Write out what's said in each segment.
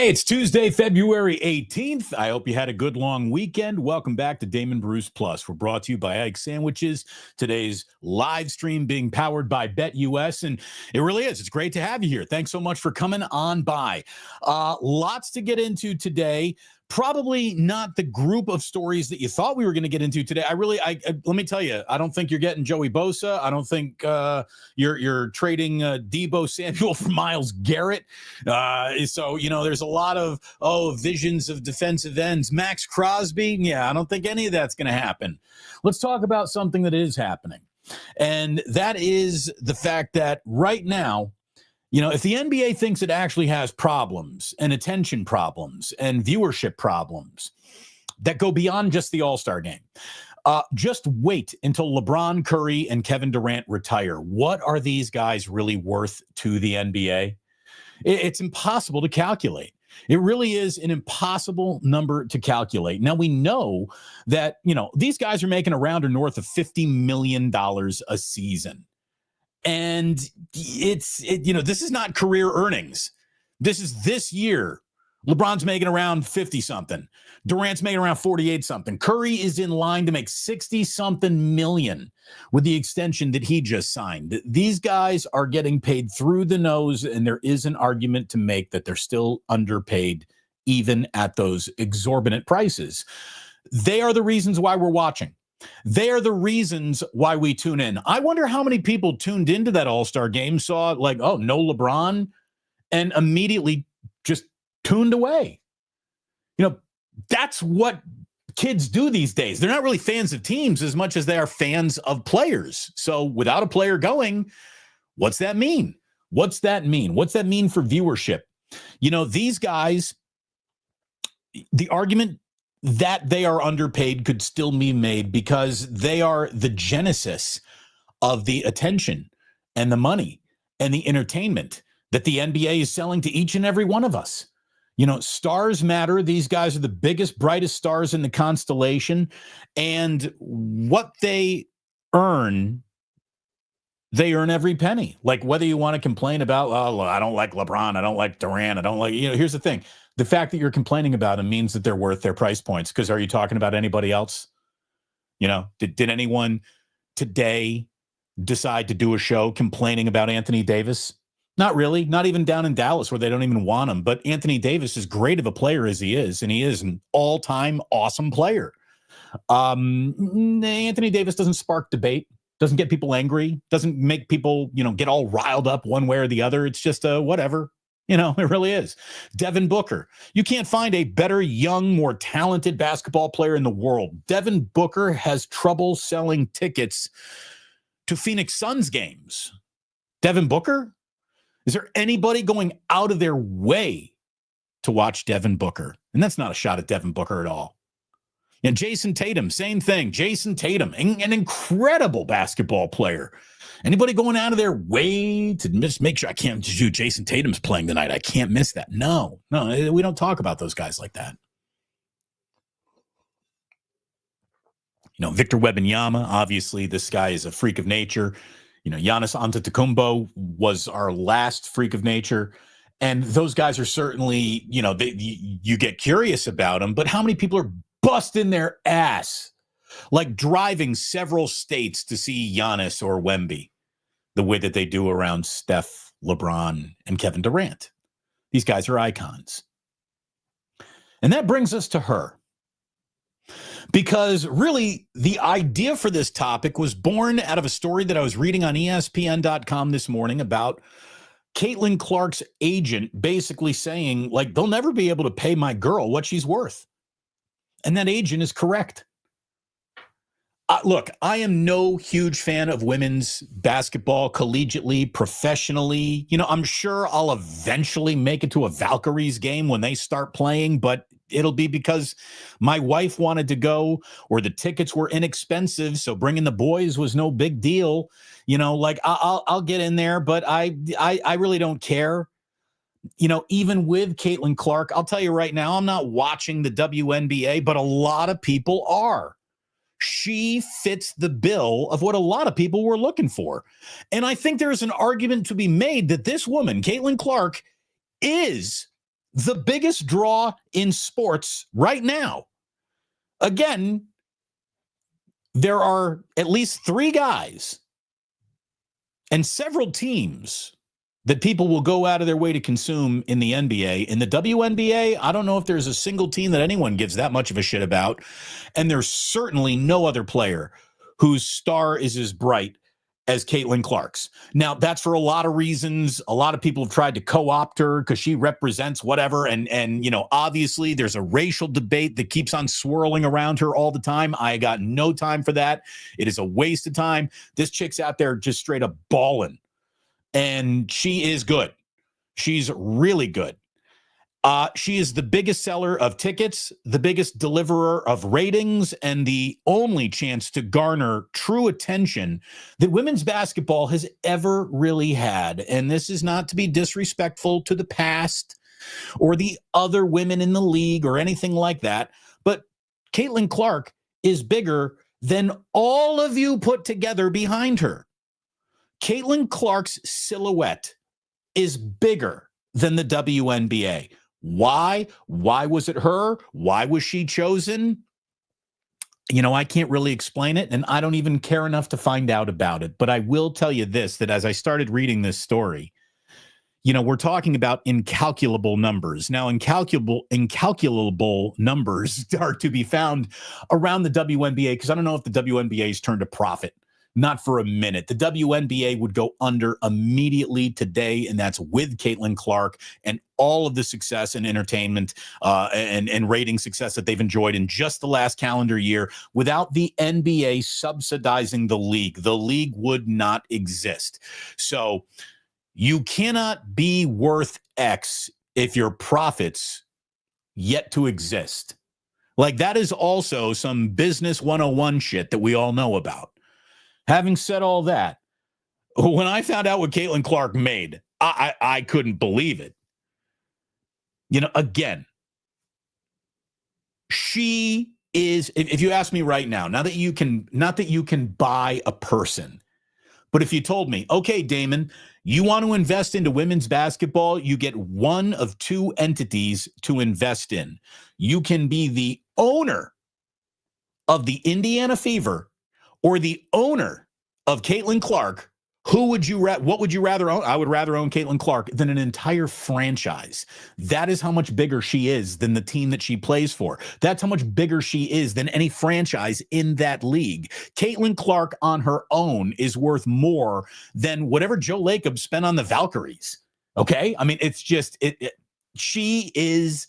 Hey, it's Tuesday, February 18th. I hope you had a good long weekend. Welcome back to Damon Bruce Plus. We're brought to you by Egg Sandwiches. Today's live stream being powered by BetUS, and it really is. It's great to have you here. Thanks so much for coming on by. Lots to get into today. Probably not the group of stories that you thought we were going to get into today. I let me tell you, I don't think you're getting Joey Bosa. I don't think you're trading Debo Samuel for Myles Garrett. So there's a lot of visions of defensive ends. Max Crosby, I don't think any of that's going to happen. Let's talk about something that is happening, and that is the fact that right now, if the NBA thinks it actually has problems and attention problems and viewership problems that go beyond just the All-Star game, just wait until LeBron, Curry, and Kevin Durant retire. What are these guys really worth to the NBA? It's impossible to calculate. It really is an impossible number to calculate. Now, we know that, these guys are making around or north of $50 million a season. And this is not career earnings. This is this year. LeBron's making around 50-something. Durant's making around 48-something. Curry is in line to make 60-something million with the extension that he just signed. These guys are getting paid through the nose, and there is an argument to make that they're still underpaid even at those exorbitant prices. They are the reasons why we're watching. They're the reasons why we tune in. I wonder how many people tuned into that All-Star game, saw no LeBron, and immediately just tuned away. That's what kids do these days. They're not really fans of teams as much as they are fans of players. So without a player going, what's that mean? What's that mean? What's that mean for viewership? These guys, the argument that they are underpaid could still be made because they are the genesis of the attention and the money and the entertainment that the NBA is selling to each and every one of us. Stars matter. These guys are the biggest, brightest stars in the constellation, and what they earn every penny. Like, whether you want to complain about, I don't like LeBron, I don't like Durant, I don't like, here's the thing. The fact that you're complaining about them means that they're worth their price points. Because are you talking about anybody else? Did anyone today decide to do a show complaining about Anthony Davis? Not really. Not even down in Dallas, where they don't even want him. But Anthony Davis, as great of a player as he is, and he is an all-time awesome player. Anthony Davis doesn't spark debate, doesn't get people angry, doesn't make people, get all riled up one way or the other. It's just whatever. It really is. Devin Booker. You can't find a better, young, more talented basketball player in the world. Devin Booker has trouble selling tickets to Phoenix Suns games. Devin Booker? Is there anybody going out of their way to watch Devin Booker? And that's not a shot at Devin Booker at all. And Jason Tatum, same thing. Jason Tatum, an incredible basketball player. Anybody going out of their way to just make sure I can't do Jason Tatum's playing tonight? I can't miss that. No, we don't talk about those guys like that. Victor Wembanyama, obviously this guy is a freak of nature. Giannis Antetokounmpo was our last freak of nature. And those guys are certainly, you get curious about them, but how many people are busting their ass, like driving several states to see Giannis or Wemby the way that they do around Steph, LeBron, and Kevin Durant? These guys are icons. And that brings us to her. Because really, the idea for this topic was born out of a story that I was reading on ESPN.com this morning about Caitlin Clark's agent basically saying, they'll never be able to pay my girl what she's worth. And that agent is correct. Look, I am no huge fan of women's basketball collegiately, professionally. I'm sure I'll eventually make it to a Valkyries game when they start playing, but it'll be because my wife wanted to go or the tickets were inexpensive, so bringing the boys was no big deal. I'll get in there, but I really don't care. Even with Caitlin Clark, I'll tell you right now, I'm not watching the WNBA, but a lot of people are. She fits the bill of what a lot of people were looking for. And I think there's an argument to be made that this woman, Caitlin Clark, is the biggest draw in sports right now. Again, there are at least 3 guys and several teams that people will go out of their way to consume in the NBA. In the WNBA, I don't know if there's a single team that anyone gives that much of a shit about. And there's certainly no other player whose star is as bright as Caitlin Clark's. Now, that's for a lot of reasons. A lot of people have tried to co-opt her because she represents whatever. And you know, obviously there's a racial debate that keeps on swirling around her all the time. I got no time for that. It is a waste of time. This chick's out there just straight up balling. And she is good. She's really good. She is the biggest seller of tickets, the biggest deliverer of ratings, and the only chance to garner true attention that women's basketball has ever really had. And this is not to be disrespectful to the past or the other women in the league or anything like that, but Caitlin Clark is bigger than all of you put together behind her. Caitlin Clark's silhouette is bigger than the WNBA. Why? Why was it her? Why was she chosen? You know, I can't really explain it, and I don't even care enough to find out about it. But I will tell you this, that as I started reading this story, you know, we're talking about incalculable numbers. Now, incalculable numbers are to be found around the WNBA, because I don't know if the WNBA's turned a profit. Not for a minute. The WNBA would go under immediately today, and that's with Caitlin Clark and all of the success and entertainment and rating success that they've enjoyed in just the last calendar year. Without the NBA subsidizing the league would not exist. So you cannot be worth X if your profits yet to exist. Like, that is also some business 101 shit that we all know about. Having said all that, when I found out what Caitlin Clark made, I couldn't believe it. You know, again, she is, if you ask me right now, not that you can buy a person, but if you told me, okay, Damon, you want to invest into women's basketball, you get one of 2 entities to invest in. You can be the owner of the Indiana Fever or the owner of Caitlin Clark. What would you rather own? I would rather own Caitlin Clark than an entire franchise. That is how much bigger she is than the team that she plays for. That's how much bigger she is than any franchise in that league. Caitlin Clark on her own is worth more than whatever Joe Lacob spent on the Valkyries. Okay? I mean, it's just, she is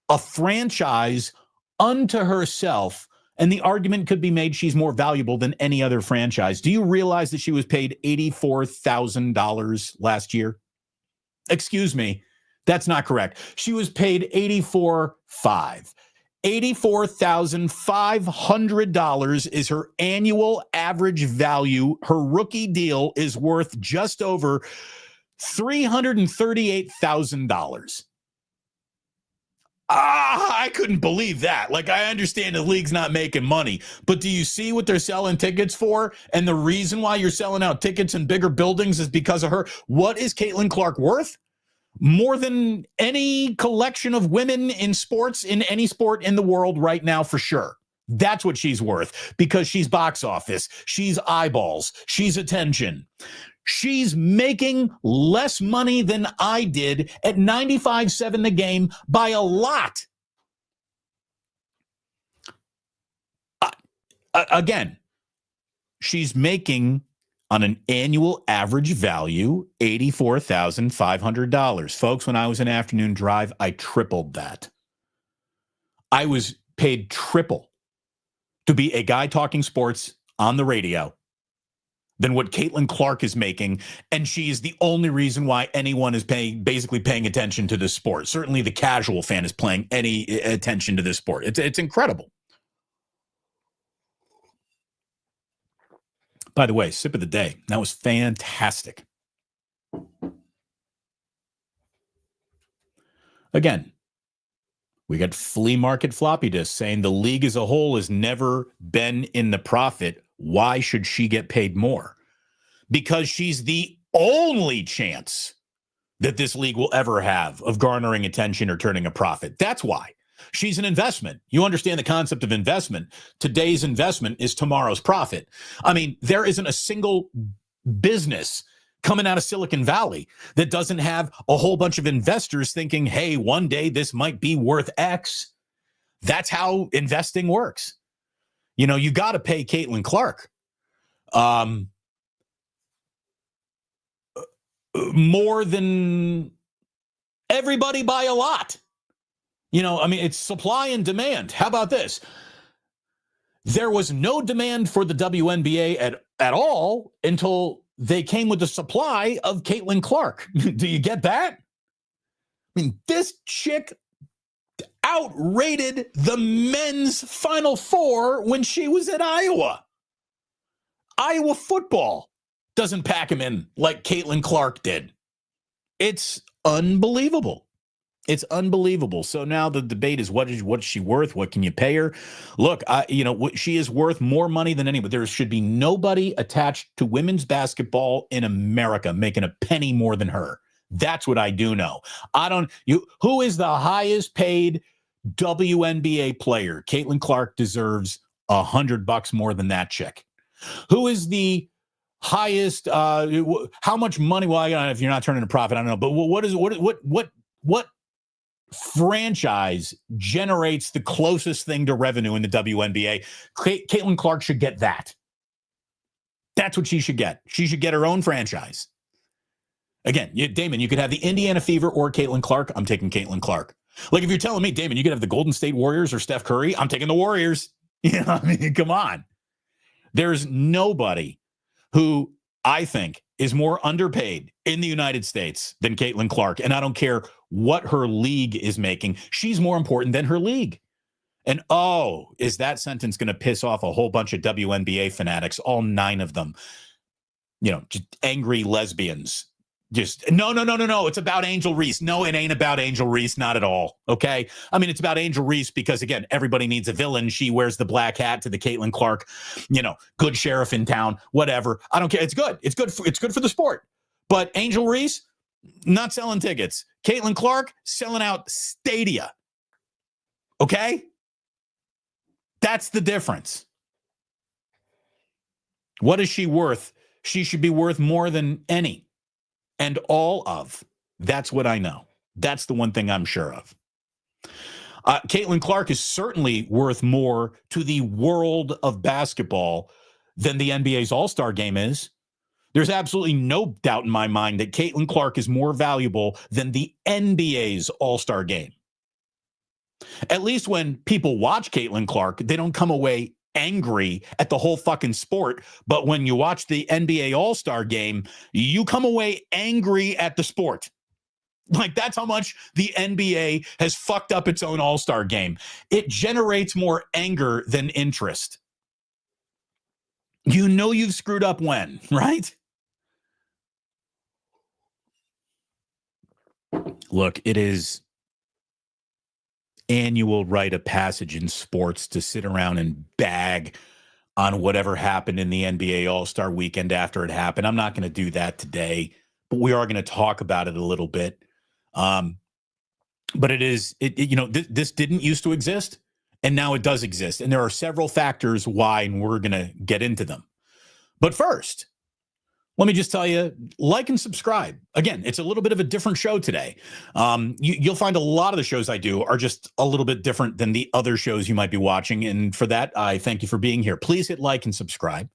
a franchise unto herself. And the argument could be made she's more valuable than any other franchise. Do you realize that she was paid $84,000 last year? Excuse me, that's not correct. She was paid $84,500. $84,500 is her annual average value. Her rookie deal is worth just over $338,000. I couldn't believe that. Like, I understand the league's not making money, but do you see what they're selling tickets for? And the reason why you're selling out tickets in bigger buildings is because of her. What is Caitlin Clark worth? More than any collection of women in sports, in any sport in the world right now, for sure. That's what she's worth, because she's box office, she's eyeballs, she's attention. She's making less money than I did at 95.7 the game by a lot. Again, she's making on an annual average value $84,500. Folks, when I was in Afternoon Drive, I tripled that. I was paid triple to be a guy talking sports on the radio than what Caitlin Clark is making, and she is the only reason why anyone is basically paying attention to this sport. Certainly the casual fan is paying any attention to this sport. It's incredible. By the way, sip of the day. That was fantastic. Again, we got flea market floppy disk saying the league as a whole has never been in the profit. Why should she get paid more? Because she's the only chance that this league will ever have of garnering attention or turning a profit. That's why. She's an investment. You understand the concept of investment. Today's investment is tomorrow's profit. I mean, there isn't a single business coming out of Silicon Valley that doesn't have a whole bunch of investors thinking, hey, one day this might be worth X. That's how investing works. You know, you got to pay Caitlin Clark more than everybody by a lot. You know, I mean, it's supply and demand. How about this? There was no demand for the WNBA at all until they came with the supply of Caitlin Clark. Do you get that? I mean, this chick outrated the men's Final Four when she was at Iowa. Iowa football doesn't pack him in like Caitlin Clark did. It's unbelievable. It's unbelievable. So now the debate is, what is she worth? What can you pay her? Look, she is worth more money than anybody. There should be nobody attached to women's basketball in America making a penny more than her. That's what I do know. Who is the highest paid WNBA player? Caitlin Clark deserves $100 more than that chick. Who is the highest? How much money? Well, if you're not turning a profit, I don't know. But what franchise generates the closest thing to revenue in the WNBA? Caitlin Clark should get that. That's what she should get. She should get her own franchise. Again, Damon, you could have the Indiana Fever or Caitlin Clark. I'm taking Caitlin Clark. Like, if you're telling me, Damon, you could have the Golden State Warriors or Steph Curry, I'm taking the Warriors. You know, I mean, come on. There's nobody who I think is more underpaid in the United States than Caitlin Clark. And I don't care what her league is making. She's more important than her league. And is that sentence going to piss off a whole bunch of WNBA fanatics, all 9 of them? You know, just angry lesbians. Just no. It's about Angel Reese. No, it ain't about Angel Reese. Not at all. Okay. I mean, it's about Angel Reese because, again, everybody needs a villain. She wears the black hat to the Caitlin Clark, good sheriff in town, whatever. I don't care. It's good. It's good for the sport. But Angel Reese, not selling tickets. Caitlin Clark selling out stadia. Okay. That's the difference. What is she worth? She should be worth more than any and all of. That's what I know. That's the one thing I'm sure of. Caitlin Clark is certainly worth more to the world of basketball than the NBA's All-Star game is. There's absolutely no doubt in my mind that Caitlin Clark is more valuable than the NBA's All-Star game. At least when people watch Caitlin Clark, they don't come away angry at the whole fucking sport. But when you watch the NBA All-Star game, you come away angry at the sport. Like, that's how much the NBA has fucked up its own All-Star game. It generates more anger than interest. You know you've screwed up when, right? Look, it is annual rite of passage in sports to sit around and bag on whatever happened in the NBA All-Star weekend after it happened. I'm not going to do that today, but we are going to talk about it a little bit. But this didn't used to exist, and now it does exist. And there are several factors why, and we're going to get into them. But first, let me just tell you, like and subscribe. Again, it's a little bit of a different show today. You'll find a lot of the shows I do are just a little bit different than the other shows you might be watching. And for that, I thank you for being here. Please hit like and subscribe.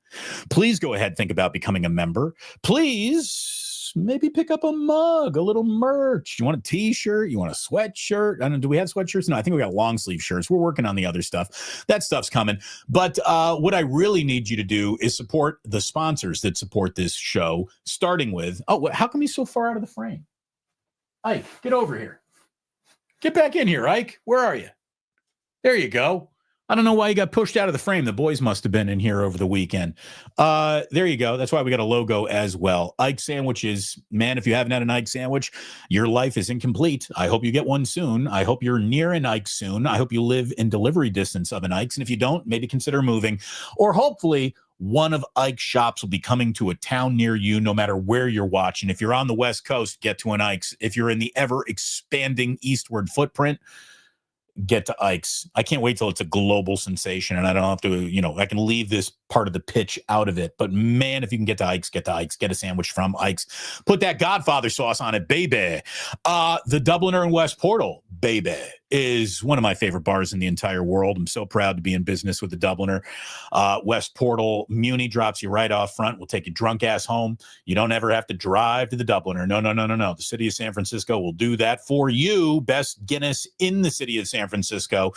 Please go ahead, think about becoming a member. Please maybe pick up a mug, a little merch. You want a t-shirt? You want a sweatshirt? I don't know. Do we have sweatshirts? No, I think we got long sleeve shirts. We're working on the other stuff. That stuff's coming. But what I really need you to do is support the sponsors that support this show, starting with, how come he's so far out of the frame? Ike, get over here. Get back in here, Ike. Where are you? There you go. I don't know why you got pushed out of the frame. The boys must have been in here over the weekend. There you go. That's why we got a logo as well. Ike sandwiches. Man, if you haven't had an Ike sandwich, your life is incomplete. I hope you get one soon. I hope you're near an Ike soon. I hope you live in delivery distance of an Ike's. And if you don't, maybe consider moving. Or hopefully one of Ike's shops will be coming to a town near you, no matter where you're watching. If you're on the West Coast, get to an Ike's. If you're in the ever-expanding eastward footprint, get to Ike's. I can't wait till it's a global sensation and I don't have to, I can leave this part of the pitch out of it. But man, if you can get to Ike's, get to Ike's. Get a sandwich from Ike's. Put that Godfather sauce on it, baby. The Dubliner in West Portal, baby, is one of my favorite bars in the entire world. I'm so proud to be in business with the Dubliner. West Portal, Muni drops you right off front. We'll take you drunk ass home. You don't ever have to drive to the Dubliner. No. The city of San Francisco will do that for you. Best Guinness in the city of San Francisco.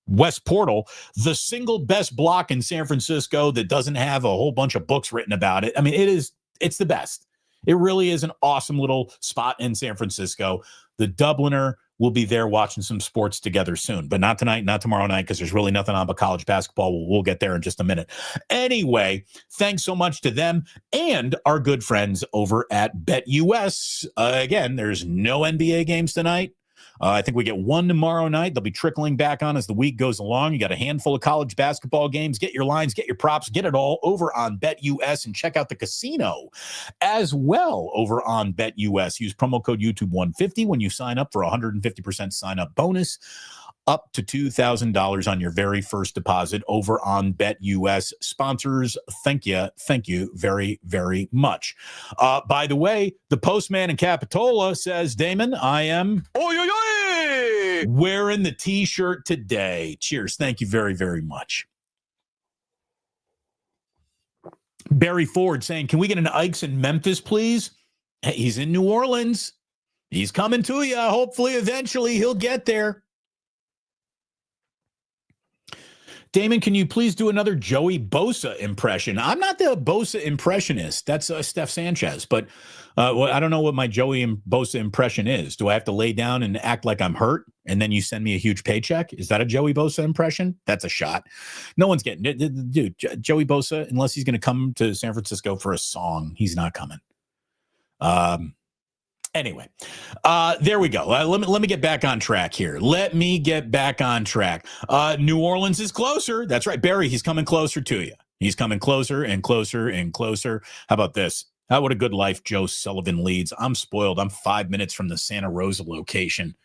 West Portal, the single best block in San Francisco that doesn't have a whole bunch of books written about it. I mean, it's the best. It really is an awesome little spot in San Francisco. The Dubliner will be there watching some sports together soon, but not tonight, not tomorrow night, because there's really nothing on but college basketball. We'll get there in just a minute. Anyway, thanks so much to them and our good friends over at BetUS. Again, there's no NBA games tonight. I think we get one tomorrow night. They'll be trickling back on as the week goes along. You got a handful of college basketball games. Get your lines, get your props, get it all over on BetUS, and check out the casino as well over on BetUS. Use promo code YouTube150 when you sign up for a 150% sign-up bonus, up to $2,000 on your very first deposit over on BetUS. Sponsors, thank you very, very much. By the way, the postman in Capitola says, Damon, I am wearing the T-shirt today. Cheers. Thank you very, very much. Barry Ford saying, can we get an Ike's in Memphis, please? Hey, he's in New Orleans. He's coming to you. Hopefully, eventually, he'll get there. Damon, can you please do another Joey Bosa impression? I'm not the Bosa impressionist. That's Steph Sanchez. But I don't know what my Joey Bosa impression is. Do I have to lay down and act like I'm hurt, and then you send me a huge paycheck? Is that a Joey Bosa impression? That's a shot. No one's getting it. Dude, Joey Bosa, unless he's going to come to San Francisco for a song, he's not coming. Anyway, there we go. Let me get back on track here. New Orleans is closer. That's right, Barry. He's coming closer to you. He's coming closer and closer and closer. How about this? What a good life Joe Sullivan leads. I'm spoiled. I'm 5 minutes from the Santa Rosa location.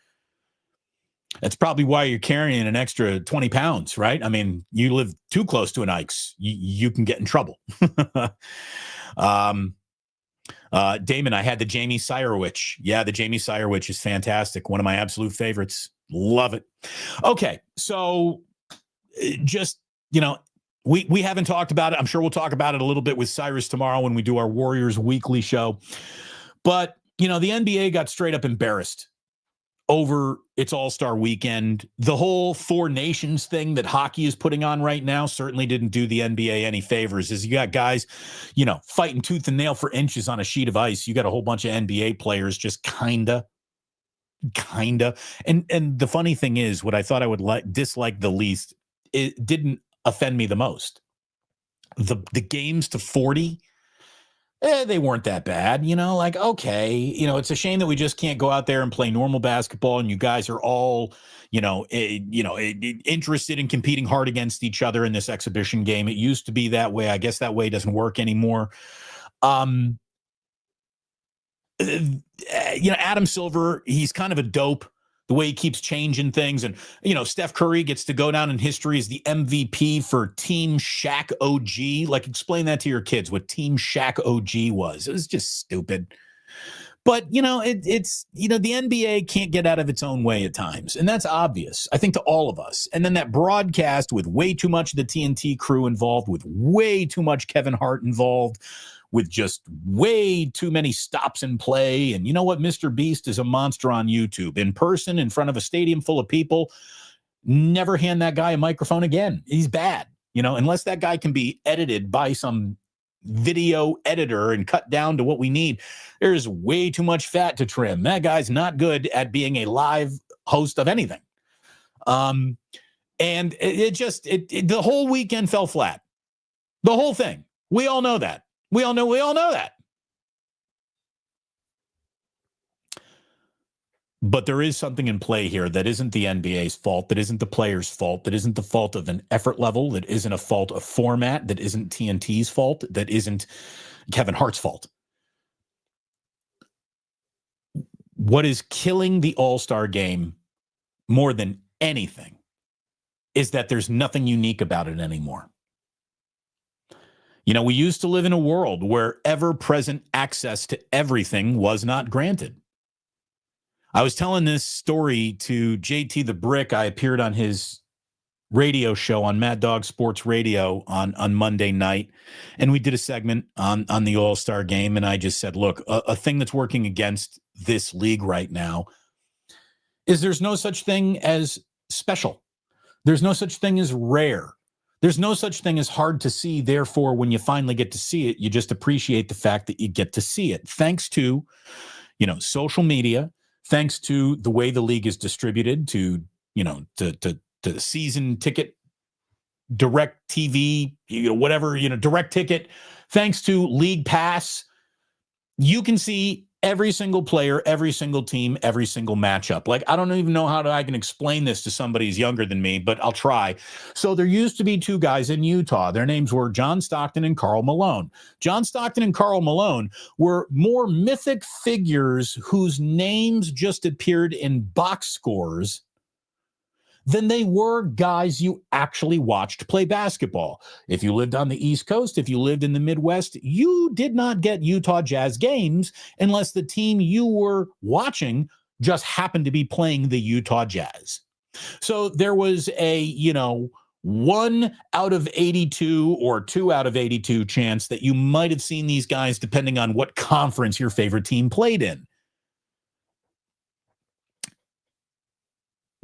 That's probably why you're carrying an extra 20 pounds, right? I mean, you live too close to an Ike's. You can get in trouble. Damon, I had the Jamie Sirewich. Yeah, the Jamie Sirewich is fantastic. One of my absolute favorites. Love it. Okay, so just, we haven't talked about it. I'm sure we'll talk about it a little bit with Cyrus tomorrow when we do our Warriors Weekly show. But, the NBA got straight up embarrassed over its All-Star weekend. The whole Four Nations thing that hockey is putting on right now certainly didn't do the NBA any favors. As you got guys, fighting tooth and nail for inches on a sheet of ice. You got a whole bunch of NBA players just kinda. And the funny thing is, what I thought I would dislike the least, it didn't offend me the most. The games to 40, they weren't that bad, okay, it's a shame that we just can't go out there and play normal basketball, and you guys are all, interested in competing hard against each other in this exhibition game. It used to be that way. I guess that way doesn't work anymore. Adam Silver, he's kind of a dope. The way he keeps changing things. And, Steph Curry gets to go down in history as the MVP for Team Shaq OG. Like, explain that to your kids, what Team Shaq OG was. It was just stupid. But, it's the NBA can't get out of its own way at times. And that's obvious, I think, to all of us. And then that broadcast with way too much of the TNT crew involved, with way too much Kevin Hart involved, with just way too many stops in play. And you know what? Mr. Beast is a monster on YouTube. In person, in front of a stadium full of people, never hand that guy a microphone again. He's bad. Unless that guy can be edited by some video editor and cut down to what we need, there's way too much fat to trim. That guy's not good at being a live host of anything. And the whole weekend fell flat. The whole thing. We all know that. We all know that. But there is something in play here that isn't the NBA's fault, that isn't the players' fault, that isn't the fault of an effort level, that isn't a fault of format, that isn't TNT's fault, that isn't Kevin Hart's fault. What is killing the All-Star game more than anything is that there's nothing unique about it anymore. You know, we used to live in a world where ever-present access to everything was not granted. I was telling this story to JT the Brick. I appeared on his radio show on Mad Dog Sports Radio on Monday night, and we did a segment on the All-Star game, and I just said, look, a thing that's working against this league right now is there's no such thing as special. There's no such thing as rare. There's no such thing as hard to see. Therefore, when you finally get to see it, you just appreciate the fact that you get to see it. Thanks to, social media, thanks to the way the league is distributed, to the season ticket, direct TV, whatever, direct ticket, thanks to League Pass, you can see every single player, every single team, every single matchup. Like, I don't even know how I can explain this to somebody who's younger than me, but I'll try. So there used to be two guys in Utah. Their names were John Stockton and Karl Malone. John Stockton and Karl Malone were more mythic figures whose names just appeared in box scores than they were guys you actually watched play basketball. If you lived on the East Coast, if you lived in the Midwest, you did not get Utah Jazz games unless the team you were watching just happened to be playing the Utah Jazz. So there was a, 1 out of 82 or 2 out of 82 chance that you might have seen these guys depending on what conference your favorite team played in.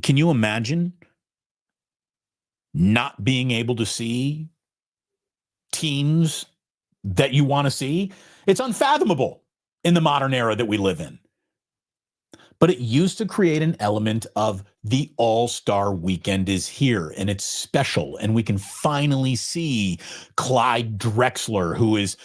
Can you imagine not being able to see teams that you want to see? It's unfathomable in the modern era that we live in. But it used to create an element of the All-Star weekend is here, and it's special, and we can finally see Clyde Drexler, who is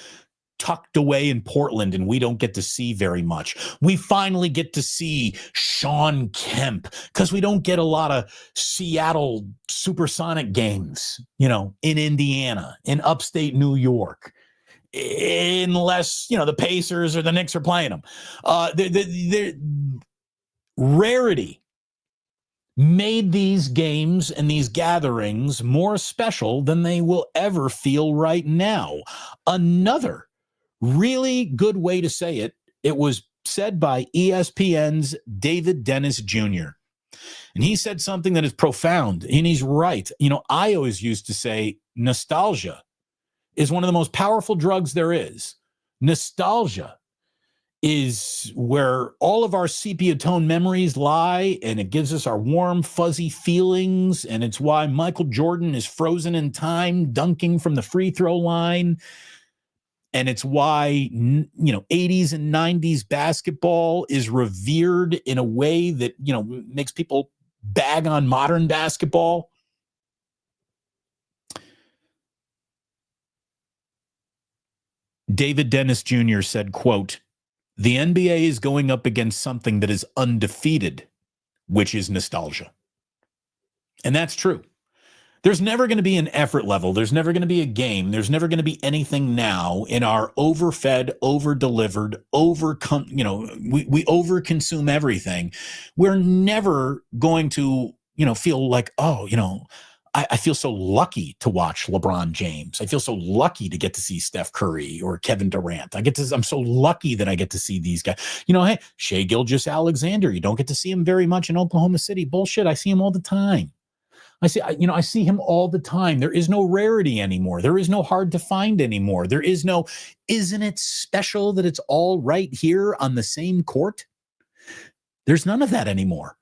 tucked away in Portland and we don't get to see very much. We finally get to see Shawn Kemp because we don't get a lot of Seattle Supersonic games, in Indiana, in upstate New York, unless, the Pacers or the Knicks are playing them. The rarity made these games and these gatherings more special than they will ever feel right now. Another really good way to say it, it was said by ESPN's David Dennis Jr. And he said something that is profound, and he's right. I always used to say nostalgia is one of the most powerful drugs there is. Nostalgia is where all of our sepia tone memories lie, and it gives us our warm, fuzzy feelings, and it's why Michael Jordan is frozen in time, dunking from the free throw line. And it's why, 80s and 90s basketball is revered in a way that, makes people bag on modern basketball. David Dennis Jr. said, quote, "The NBA is going up against something that is undefeated, which is nostalgia." And that's true. There's never going to be an effort level. There's never going to be a game. There's never going to be anything now in our overfed, over-delivered, we overconsume everything. We're never going to, feel like, I feel so lucky to watch LeBron James. I feel so lucky to get to see Steph Curry or Kevin Durant. I'm so lucky that I get to see these guys. Hey, Shai Gilgeous-Alexander, you don't get to see him very much in Oklahoma City. Bullshit. I see him all the time. I see him all the time. There is no rarity anymore. There is no hard to find anymore. There is no, isn't it special that it's all right here on the same court? There's none of that anymore.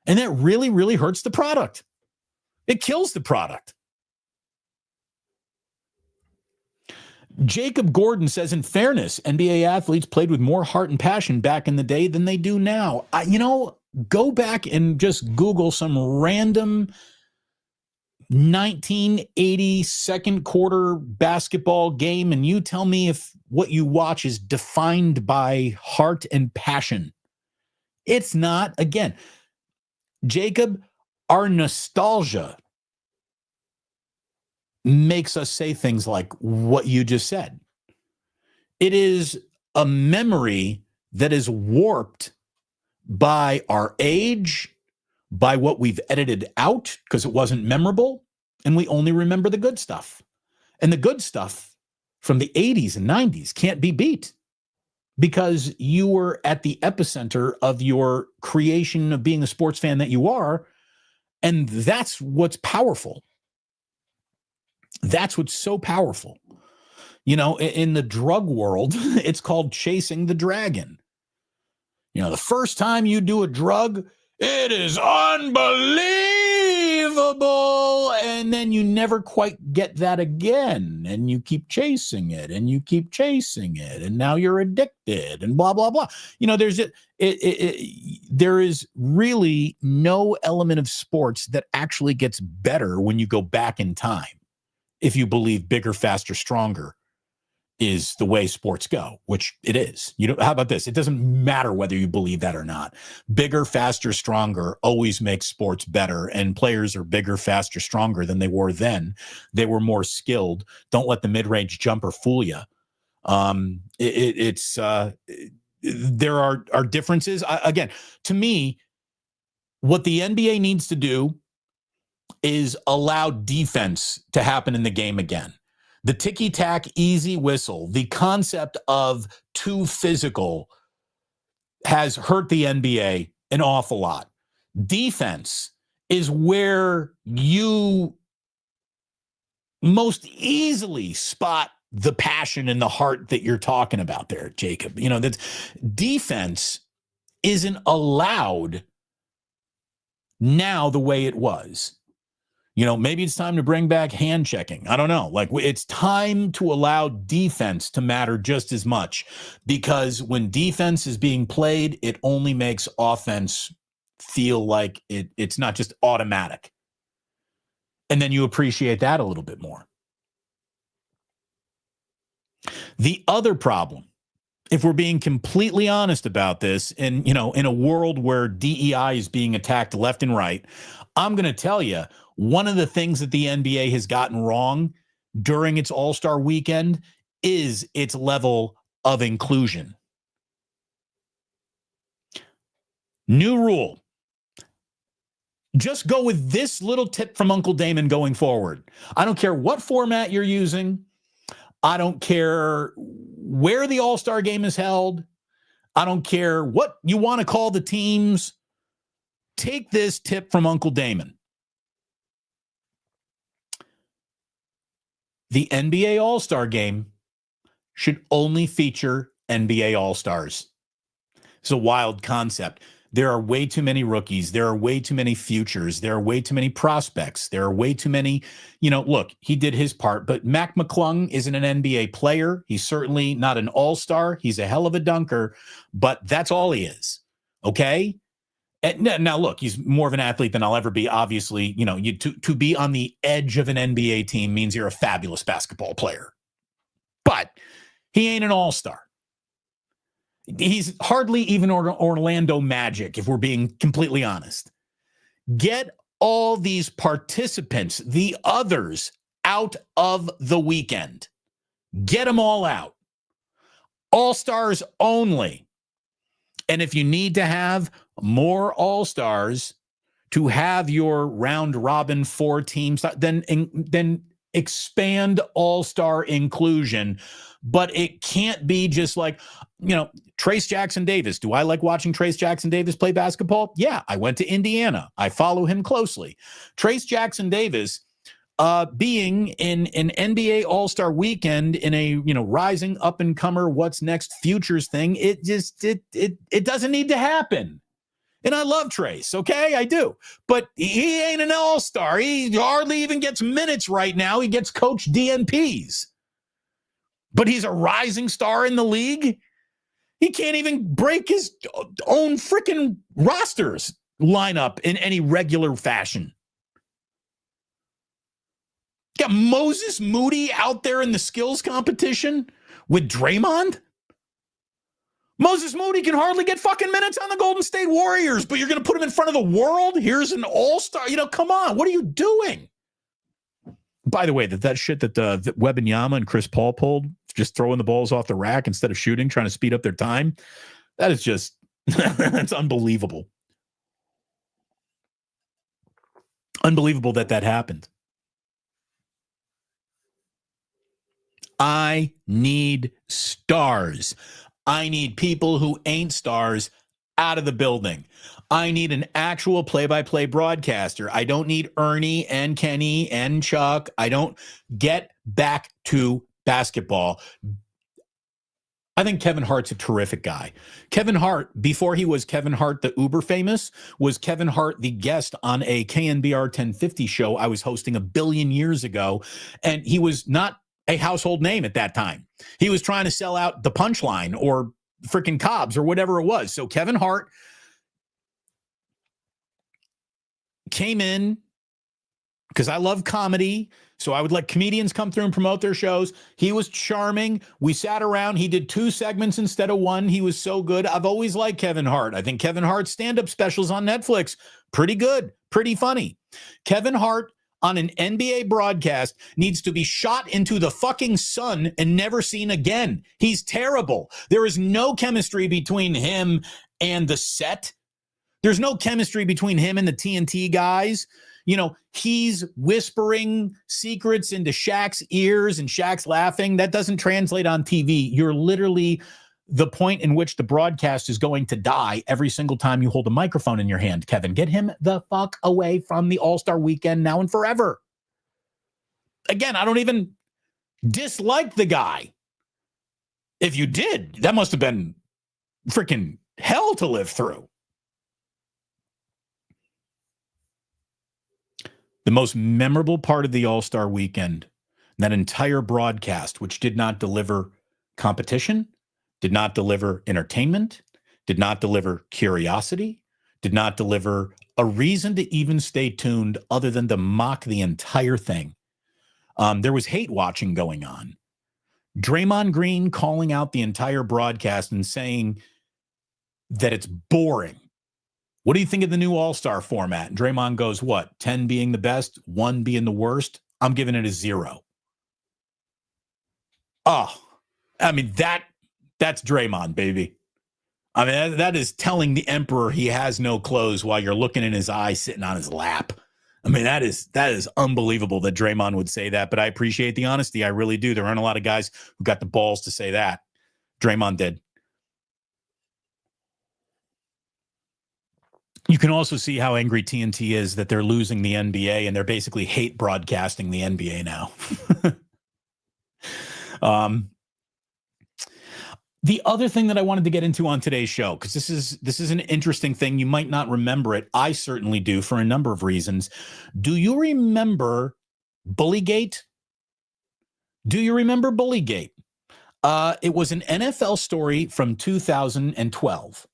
And that really, really hurts the product. It kills the product. Jacob Gordon says, in fairness, NBA athletes played with more heart and passion back in the day than they do now. Go back and just Google some random 1980 second quarter basketball game, and you tell me if what you watch is defined by heart and passion. It's not. Again, Jacob, our nostalgia makes us say things like what you just said. It is a memory that is warped by our age, by what we've edited out because it wasn't memorable, and we only remember the good stuff. And the good stuff from the 80s and 90s can't be beat because you were at the epicenter of your creation of being the sports fan that you are. And that's what's powerful. That's what's so powerful. You know, in the drug world, it's called chasing the dragon. You know, the first time you do a drug, it is unbelievable. And then you never quite get that again. And you keep chasing it and you keep chasing it. And now you're addicted and blah, blah, blah. You know, there is really no element of sports that actually gets better when you go back in time. If you believe bigger, faster, stronger is the way sports go, which it is. You know, how about this? It doesn't matter whether you believe that or not. Bigger, faster, stronger always makes sports better, and players are bigger, faster, stronger than they were then. They were more skilled. Don't let the mid-range jumper fool you. There are differences. Again, to me, what the NBA needs to do is allow defense to happen in the game again. The ticky-tack, easy whistle, the concept of too physical has hurt the NBA an awful lot. Defense is where you most easily spot the passion and the heart that you're talking about there, Jacob. You know, that defense isn't allowed now the way it was. You know, maybe it's time to bring back hand checking. I don't know. Like, it's time to allow defense to matter just as much, because when defense is being played, it only makes offense feel like it's not just automatic. And then you appreciate that a little bit more. The other problem, if we're being completely honest about this, and, you know, in a world where DEI is being attacked left and right, I'm going to tell you, one of the things that the NBA has gotten wrong during its All-Star weekend is its level of inclusion. New rule. Just go with this little tip from Uncle Damon going forward. I don't care what format you're using. I don't care where the All-Star game is held. I don't care what you want to call the teams. Take this tip from Uncle Damon. The NBA All-Star game should only feature NBA All-Stars. It's a wild concept. There are way too many rookies. There are way too many futures. There are way too many prospects. There are way too many, you know, look, he did his part, but Mac McClung isn't an NBA player. He's certainly not an all-star. He's a hell of a dunker, but that's all he is. Okay? And now, look, he's more of an athlete than I'll ever be. Obviously, you know, to be on the edge of an NBA team means you're a fabulous basketball player. But he ain't an all-star. He's hardly even Orlando Magic, if we're being completely honest. Get all these participants, the others, out of the weekend. Get them all out. All-stars only. And if you need to have more all-stars to have your round-robin 4 teams, then expand all-star inclusion. But it can't be just like, you know, Trace Jackson Davis. Do I like watching Trace Jackson Davis play basketball? Yeah, I went to Indiana. I follow him closely. Trace Jackson Davis being in an NBA All-Star weekend in a, you know, rising up-and-comer what's next futures thing, it doesn't need to happen. And I love Trace, okay? I do. But he ain't an all-star. He hardly even gets minutes right now. He gets coach DNPs. But he's a rising star in the league. He can't even break his own freaking rosters lineup in any regular fashion. Got Moses Moody out there in the skills competition with Draymond. Moses Moody can hardly get fucking minutes on the Golden State Warriors, but you're going to put him in front of the world? Here's an all-star. Come on. What are you doing? By the way, that shit that Wembanyama and Chris Paul pulled, just throwing the balls off the rack instead of shooting, trying to speed up their time, that is just, that's unbelievable. Unbelievable that happened. I need stars. I need people who ain't stars out of the building. I need an actual play-by-play broadcaster. I don't need Ernie and Kenny and Chuck. I don't get back to basketball. I think Kevin Hart's a terrific guy. Kevin Hart, before he was Kevin Hart, the uber famous, was Kevin Hart, the guest on a KNBR 1050 show I was hosting a billion years ago. And he was not a household name at that time. He was trying to sell out the Punchline or freaking Cobb's or whatever it was. So Kevin Hart came in because I love comedy. So I would let comedians come through and promote their shows. He was charming. We sat around. He did 2 segments instead of 1. He was so good. I've always liked Kevin Hart. I think Kevin Hart's stand-up specials on Netflix, pretty good, pretty funny. Kevin Hart on an NBA broadcast needs to be shot into the fucking sun and never seen again. He's terrible. There is no chemistry between him and the set. There's no chemistry between him and the TNT guys. He's whispering secrets into Shaq's ears and Shaq's laughing. That doesn't translate on TV. You're literally the point in which the broadcast is going to die every single time you hold a microphone in your hand, Kevin. Get him the fuck away from the All-Star Weekend now and forever. Again, I don't even dislike the guy. If you did, that must have been freaking hell to live through. The most memorable part of the All-Star Weekend, that entire broadcast, which did not deliver competition, did not deliver entertainment, did not deliver curiosity, did not deliver a reason to even stay tuned other than to mock the entire thing. There was hate watching going on. Draymond Green calling out the entire broadcast and saying that it's boring. What do you think of the new All-Star format? And Draymond goes, what, 10 being the best, 1 being the worst? I'm giving it a 0. Oh, I mean, that's Draymond, baby. I mean, that is telling the emperor he has no clothes while you're looking in his eye, sitting on his lap. I mean, that is unbelievable that Draymond would say that, but I appreciate the honesty. I really do. There aren't a lot of guys who got the balls to say that. Draymond did. You can also see how angry TNT is that they're losing the NBA and they're basically hate broadcasting the NBA now. The other thing that I wanted to get into on today's show, because this is an interesting thing. You might not remember it. I certainly do for a number of reasons. Do you remember Bullygate? Do you remember Bullygate? It was an NFL story from 2012.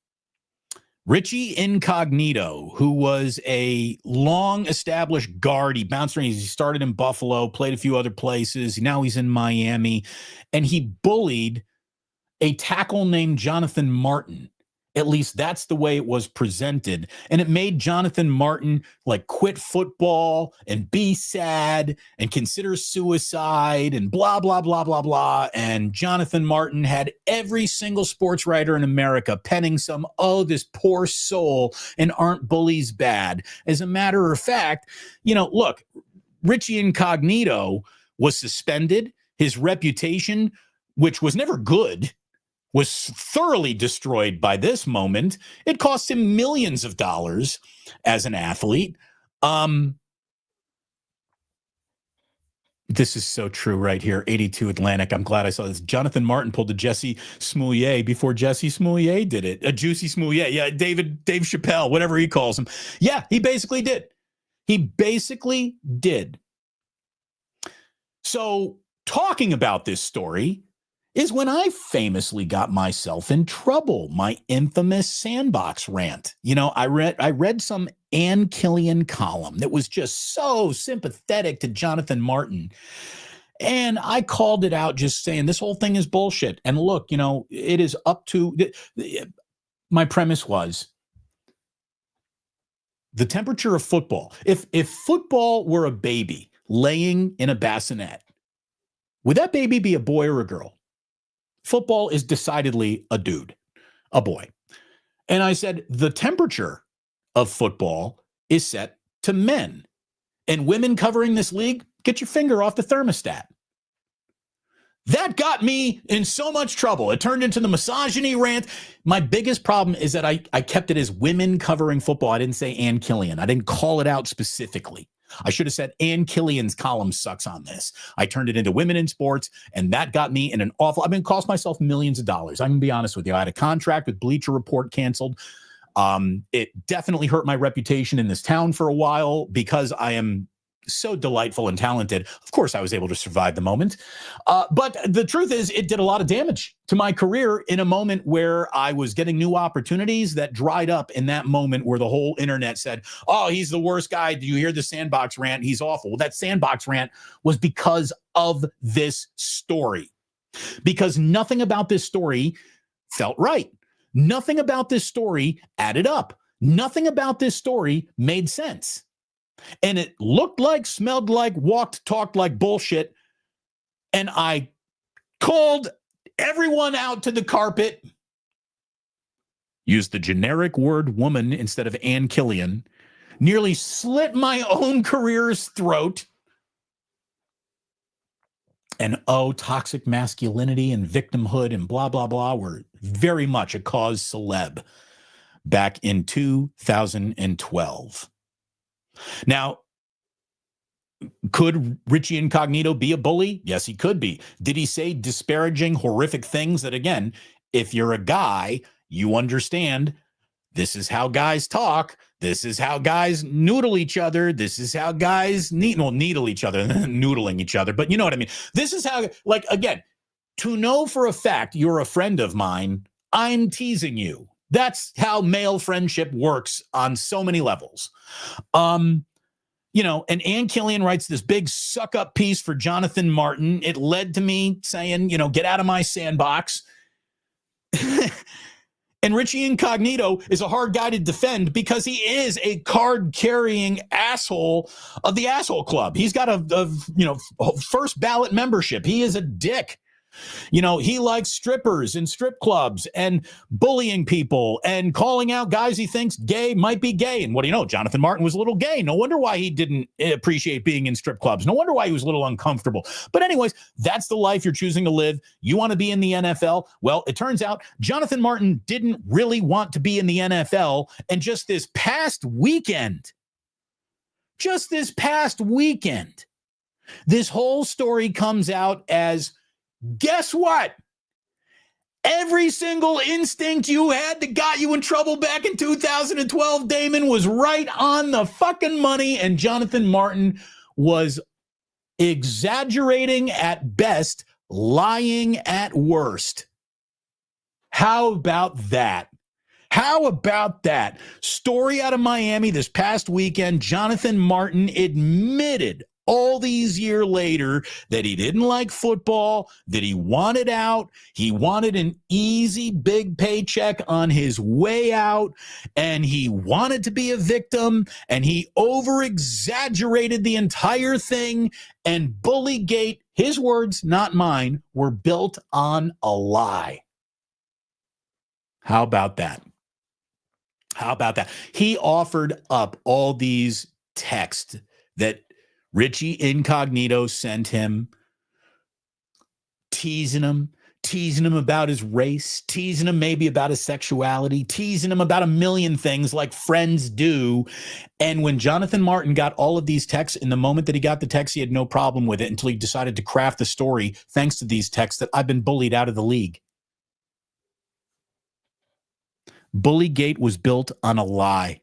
Richie Incognito, who was a long-established guard. He bounced around. He started in Buffalo, played a few other places. Now he's in Miami. And he bullied a tackle named Jonathan Martin. At least that's the way it was presented. And it made Jonathan Martin quit football and be sad and consider suicide and blah, blah, blah, blah, blah. And Jonathan Martin had every single sports writer in America penning some, oh, this poor soul, and aren't bullies bad? As a matter of fact, look, Richie Incognito was suspended. His reputation, which was never good, was thoroughly destroyed by this moment. It cost him millions of dollars as an athlete. This is so true right here. 82 Atlantic. I'm glad I saw this. Jonathan Martin pulled a Jesse Smollett before Jesse Smollett did it. A Juicy Smollett. Yeah, Dave Chappelle, whatever he calls him. Yeah, he basically did. He basically did. So talking about this story is when I famously got myself in trouble, my infamous Sandbox rant. I read some Ann Killian column that was just so sympathetic to Jonathan Martin. And I called it out just saying this whole thing is bullshit. And look, it is up to my premise was the temperature of football. If football were a baby laying in a bassinet, would that baby be a boy or a girl? Football is decidedly a dude, a boy. And I said, the temperature of football is set to men. And women covering this league, get your finger off the thermostat. That got me in so much trouble. It turned into the misogyny rant. My biggest problem is that I kept it as women covering football. I didn't say Ann Killian. I didn't call it out specifically. I should have said Ann Killian's column sucks on this. I turned it into women in sports, and that got me in an awful, I've been cost myself millions of dollars. I'm going to be honest with you. I had a contract with Bleacher Report canceled. It definitely hurt my reputation in this town for a while because I am so delightful and talented. Of course, I was able to survive the moment. But the truth is, it did a lot of damage to my career in a moment where I was getting new opportunities that dried up in that moment where the whole internet said, oh, he's the worst guy. Do you hear the Sandbox rant? He's awful. Well, that Sandbox rant was because of this story. Because nothing about this story felt right. Nothing about this story added up. Nothing about this story made sense. And it looked like, smelled like, walked, talked like bullshit. And I called everyone out to the carpet, used the generic word woman instead of Ann Killian, nearly slit my own career's throat. And toxic masculinity and victimhood and blah, blah, blah were very much a cause celeb back in 2012. Now, could Richie Incognito be a bully? Yes, he could be. Did he say disparaging, horrific things that, again, if you're a guy, you understand this is how guys talk. This is how guys noodle each other. This is how guys needle each other, noodling each other. But you know what I mean? This is how, again, to know for a fact you're a friend of mine, I'm teasing you. That's how male friendship works on so many levels. And Ann Killian writes this big suck up piece for Jonathan Martin. It led to me saying, get out of my sandbox. And Richie Incognito is a hard guy to defend because he is a card-carrying asshole of the asshole club. He's got a first ballot membership. He is a dick. He likes strippers and strip clubs and bullying people and calling out guys he thinks gay might be gay. And what do you know? Jonathan Martin was a little gay. No wonder why he didn't appreciate being in strip clubs. No wonder why he was a little uncomfortable. But anyways, that's the life you're choosing to live. You want to be in the NFL? Well, it turns out Jonathan Martin didn't really want to be in the NFL. And just this past weekend, this whole story comes out as, guess what? Every single instinct you had that got you in trouble back in 2012, Damon, was right on the fucking money, and Jonathan Martin was exaggerating at best, lying at worst. How about that? How about that? Story out of Miami this past weekend. Jonathan Martin admitted all these years later that he didn't like football, that he wanted out. He wanted an easy, big paycheck on his way out, and he wanted to be a victim, and he over-exaggerated the entire thing, and Bullygate, his words, not mine, were built on a lie. How about that? How about that? He offered up all these texts that Richie Incognito sent him, teasing him about his race, teasing him maybe about his sexuality, teasing him about a million things like friends do. And when Jonathan Martin got all of these texts, in the moment that he got the text, he had no problem with it until he decided to craft the story thanks to these texts that I've been bullied out of the league. Bullygate was built on a lie.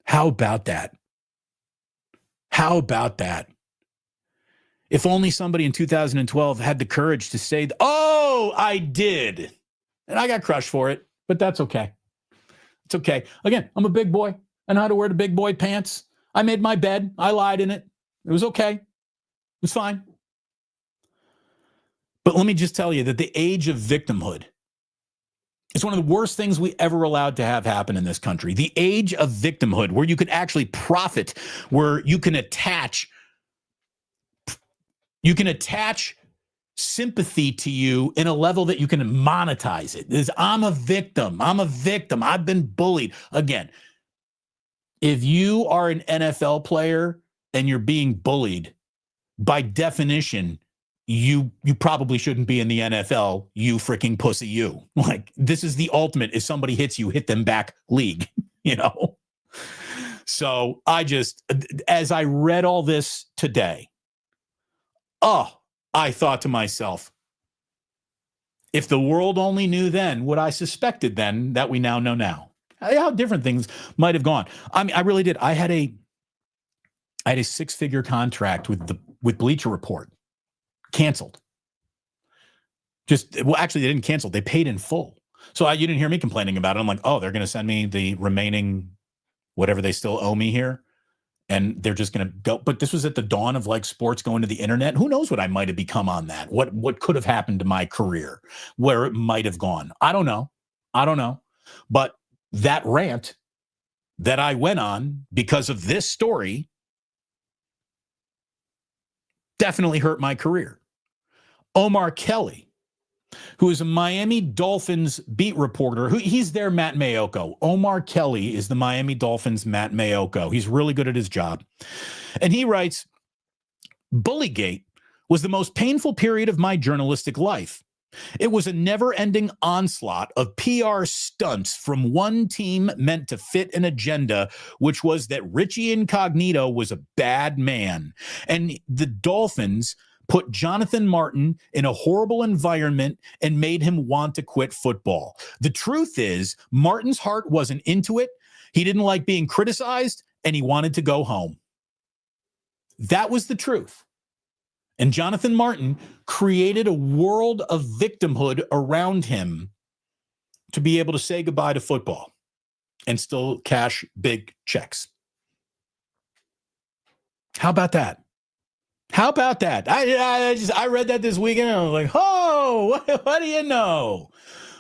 How about that? How about that? If only somebody in 2012 had the courage to say, oh, I did. And I got crushed for it, but that's okay. It's okay. Again, I'm a big boy. I know how to wear the big boy pants. I made my bed. I lied in it. It was okay. It was fine. But let me just tell you that the age of victimhood is one of the worst things we ever allowed to have happen in this country. The age of victimhood, where you could actually profit, where you can attach sympathy to you in a level that you can monetize it. Is I'm a victim. I've been bullied. Again, if you are an NFL player and you're being bullied, by definition, you probably shouldn't be in the NFL, you freaking pussy you. Like, this is the ultimate, if somebody hits you, hit them back league, So as I read all this today, I thought to myself, if the world only knew then what I suspected then that we now know now, how different things might have gone. I mean, I really did. I had a 6-figure contract with Bleacher Report. Canceled. Actually, they didn't cancel. They paid in full. So you didn't hear me complaining about it. I'm like, they're going to send me the remaining whatever they still owe me here. And they're just going to go. But this was at the dawn of like sports going to the internet. Who knows what I might have become on that? What could have happened to my career, where it might have gone? I don't know. But that rant that I went on because of this story definitely hurt my career. Omar Kelly, who is a Miami Dolphins beat reporter, he's their Matt Mayoko. Omar Kelly is the Miami Dolphins Matt Mayoko. He's really good at his job. And he writes, Bullygate was the most painful period of my journalistic life. It was a never-ending onslaught of PR stunts from one team meant to fit an agenda, which was that Richie Incognito was a bad man. And the Dolphins put Jonathan Martin in a horrible environment and made him want to quit football. The truth is, Martin's heart wasn't into it. He didn't like being criticized, and he wanted to go home. That was the truth. And Jonathan Martin created a world of victimhood around him to be able to say goodbye to football and still cash big checks. How about that? I read that this weekend and I was like, what do you know?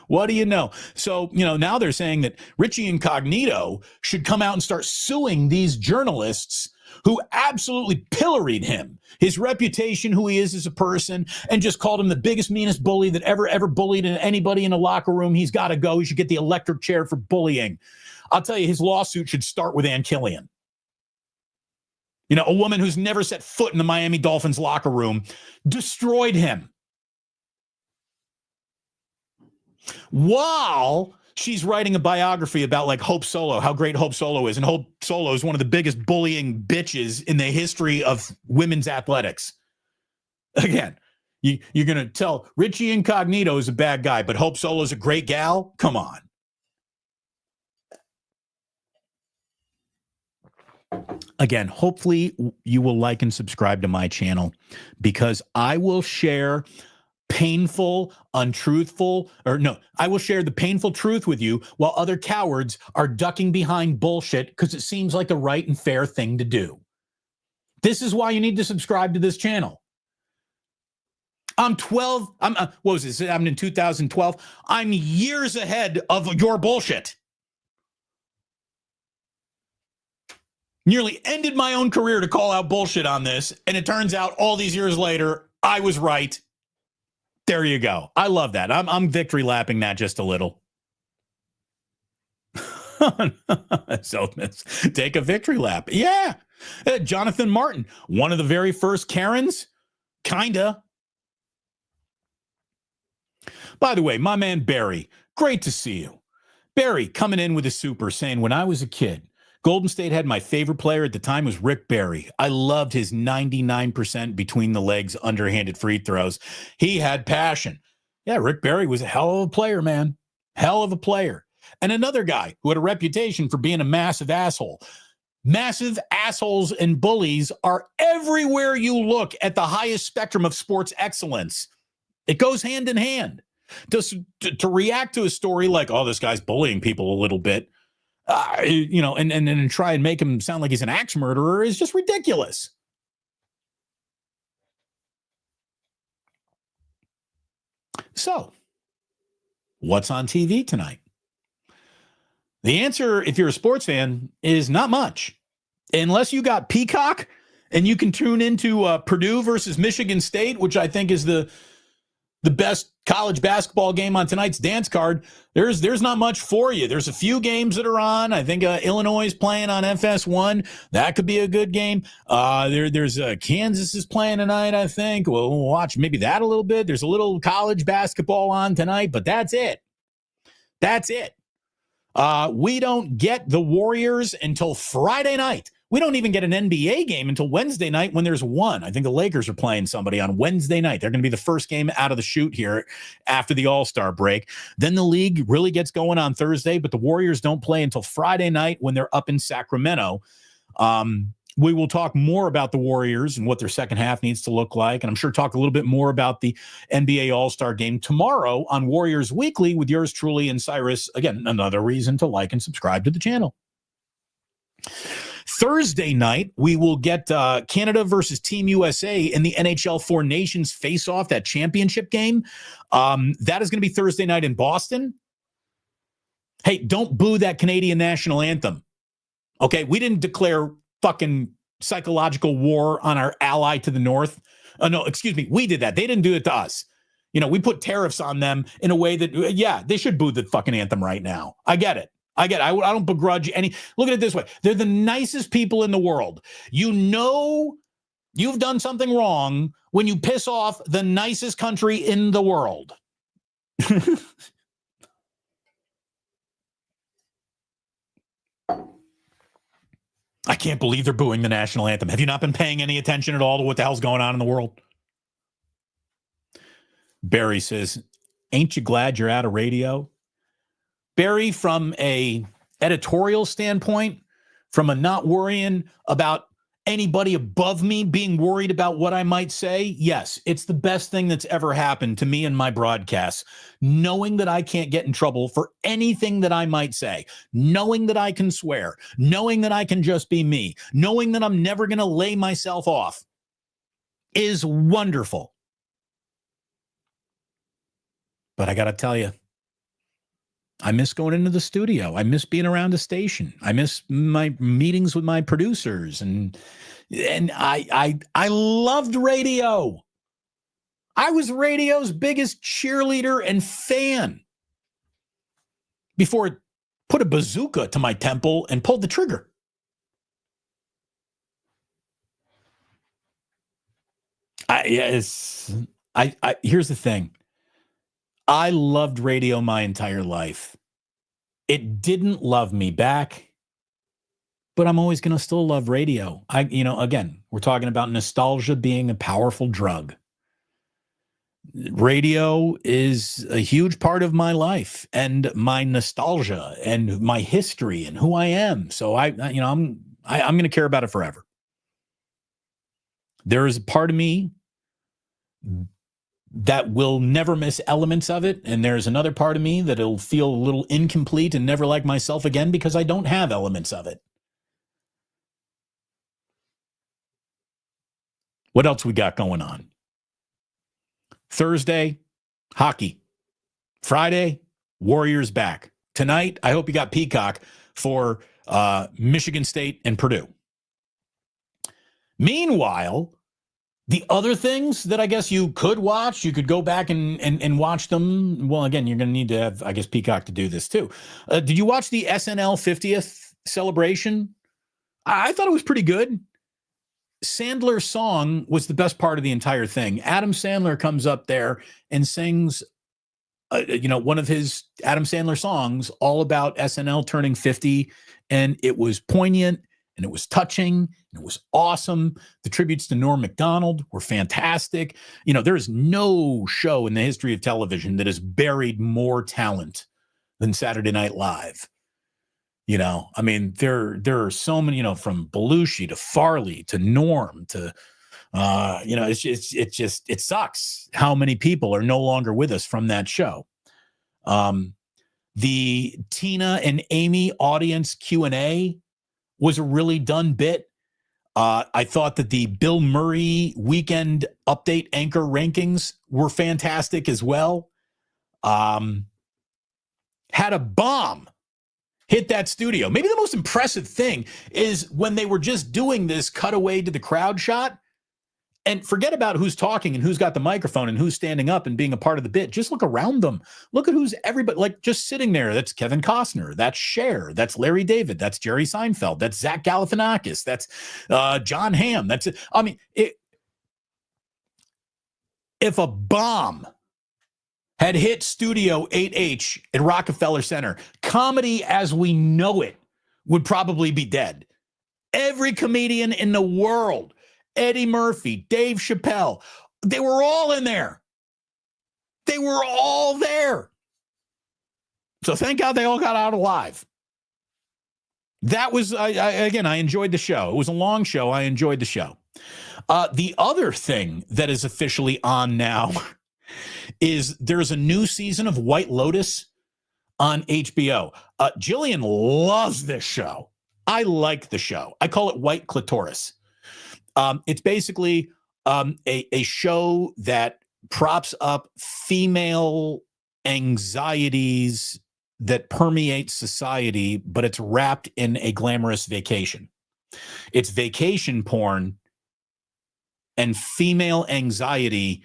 What do you know? So, now they're saying that Richie Incognito should come out and start suing these journalists who absolutely pilloried him, his reputation, who he is as a person, and just called him the biggest, meanest bully that ever bullied anybody in a locker room. He's got to go. He should get the electric chair for bullying. I'll tell you, his lawsuit should start with Ann Killian. A woman who's never set foot in the Miami Dolphins locker room destroyed him while she's writing a biography about like Hope Solo, how great Hope Solo is. And Hope Solo is one of the biggest bullying bitches in the history of women's athletics. Again, you're going to tell Richie Incognito is a bad guy, but Hope Solo is a great gal? Come on. Again, hopefully you will like and subscribe to my channel, because I will share painful, untruthful, I will share the painful truth with you while other cowards are ducking behind bullshit because it seems like the right and fair thing to do. This is why you need to subscribe to this channel. I'm in 2012. I'm years ahead of your bullshit. Nearly ended my own career to call out bullshit on this, and it turns out all these years later, I was right. There you go. I love that. I'm victory lapping that just a little. So take a victory lap. Yeah. Jonathan Martin, one of the very first Karens. Kinda. By the way, my man Barry, great to see you. Barry coming in with a super saying, when I was a kid, Golden State had my favorite player at the time was Rick Barry. I loved his 99% between the legs underhanded free throws. He had passion. Yeah, Rick Barry was a hell of a player, man. Hell of a player. And another guy who had a reputation for being a massive asshole. Massive assholes and bullies are everywhere you look at the highest spectrum of sports excellence. It goes hand in hand. To react to a story like, oh, this guy's bullying people a little bit, and try and make him sound like he's an axe murderer is just ridiculous. So, what's on TV tonight? The answer, if you're a sports fan, is not much. Unless you got Peacock and you can tune into Purdue versus Michigan State, which I think is the best college basketball game on tonight's dance card, there's not much for you. There's a few games that are on. I think Illinois is playing on FS1. That could be a good game. There's Kansas is playing tonight, I think. We'll watch maybe that a little bit. There's a little college basketball on tonight, but that's it. That's it. We don't get the Warriors until Friday night. We don't even get an NBA game until Wednesday night when there's one. I think the Lakers are playing somebody on Wednesday night. They're going to be the first game out of the chute here after the All-Star break. Then the league really gets going on Thursday, but the Warriors don't play until Friday night when they're up in Sacramento. We will talk more about the Warriors and what their second half needs to look like. And I'm sure talk a little bit more about the NBA All-Star game tomorrow on Warriors Weekly with yours truly and Cyrus. Again, another reason to like and subscribe to the channel. Thursday night, we will get Canada versus Team USA in the NHL Four Nations face-off, that championship game. That is going to be Thursday night in Boston. Hey, don't boo that Canadian national anthem. Okay, we didn't declare fucking psychological war on our ally to the north. No, excuse me, we did that. They didn't do it to us. You know, we put tariffs on them in a way that, yeah, they should boo the fucking anthem right now. I get it. I don't begrudge any. Look at it this way. They're the nicest people in the world. You know you've done something wrong when you piss off the nicest country in the world. I can't believe they're booing the national anthem. Have you not been paying any attention at all to what the hell's going on in the world? Barry says, ain't you glad you're out of radio? Barry, from a editorial standpoint, from a not worrying about anybody above me being worried about what I might say, yes, it's the best thing that's ever happened to me in my broadcasts. Knowing that I can't get in trouble for anything that I might say, knowing that I can swear, knowing that I can just be me, knowing that I'm never going to lay myself off is wonderful. But I got to tell you, I miss going into the studio. I miss being around the station. I miss my meetings with my producers, and I loved radio. I was radio's biggest cheerleader and fan before it put a bazooka to my temple and pulled the trigger. Here's the thing. I loved radio my entire life. It didn't love me back, but I'm always going to still love radio. Again, we're talking about nostalgia being a powerful drug. Radio is a huge part of my life and my nostalgia and my history and who I am. So I'm going to care about it forever. There is a part of me that will never miss elements of it. And there's another part of me that'll feel a little incomplete and never like myself again because I don't have elements of it. What else we got going on? Thursday, hockey. Friday, Warriors back. Tonight, I hope you got Peacock for Michigan State and Purdue. Meanwhile, the other things that I guess you could watch, you could go back and watch them. Well, again, you're going to need to have, I guess, Peacock to do this too. Did you watch the SNL 50th celebration? I thought it was pretty good. Sandler's song was the best part of the entire thing. Adam Sandler comes up there and sings, one of his Adam Sandler songs all about SNL turning 50. And it was poignant. And it was touching, and it was awesome. The tributes to Norm Macdonald were fantastic. There is no show in the history of television that has buried more talent than Saturday Night Live. There are so many, from Belushi to Farley to Norm to, it sucks how many people are no longer with us from that show. The Tina and Amy audience Q&A was a really done bit. I thought that the Bill Murray weekend update anchor rankings were fantastic as well. had a bomb hit that studio. Maybe the most impressive thing is when they were just doing this cutaway to the crowd shot. And forget about who's talking and who's got the microphone and who's standing up and being a part of the bit. Just look around them. Look at who's everybody, like just sitting there. That's Kevin Costner. That's Cher. That's Larry David. That's Jerry Seinfeld. That's Zach Galifianakis. That's John Hamm. That's it. I mean, if a bomb had hit Studio 8H at Rockefeller Center, comedy as we know it would probably be dead. Every comedian in the world, Eddie Murphy, Dave Chappelle, they were all in there. They were all there. So thank God they all got out alive. That was, again, I enjoyed the show. It was a long show. I enjoyed the show. The other thing that is officially on now is there's a new season of White Lotus on HBO. Jillian loves this show. I like the show. I call it White Clitoris. It's basically a show that props up female anxieties that permeate society, but it's wrapped in a glamorous vacation. It's vacation porn and female anxiety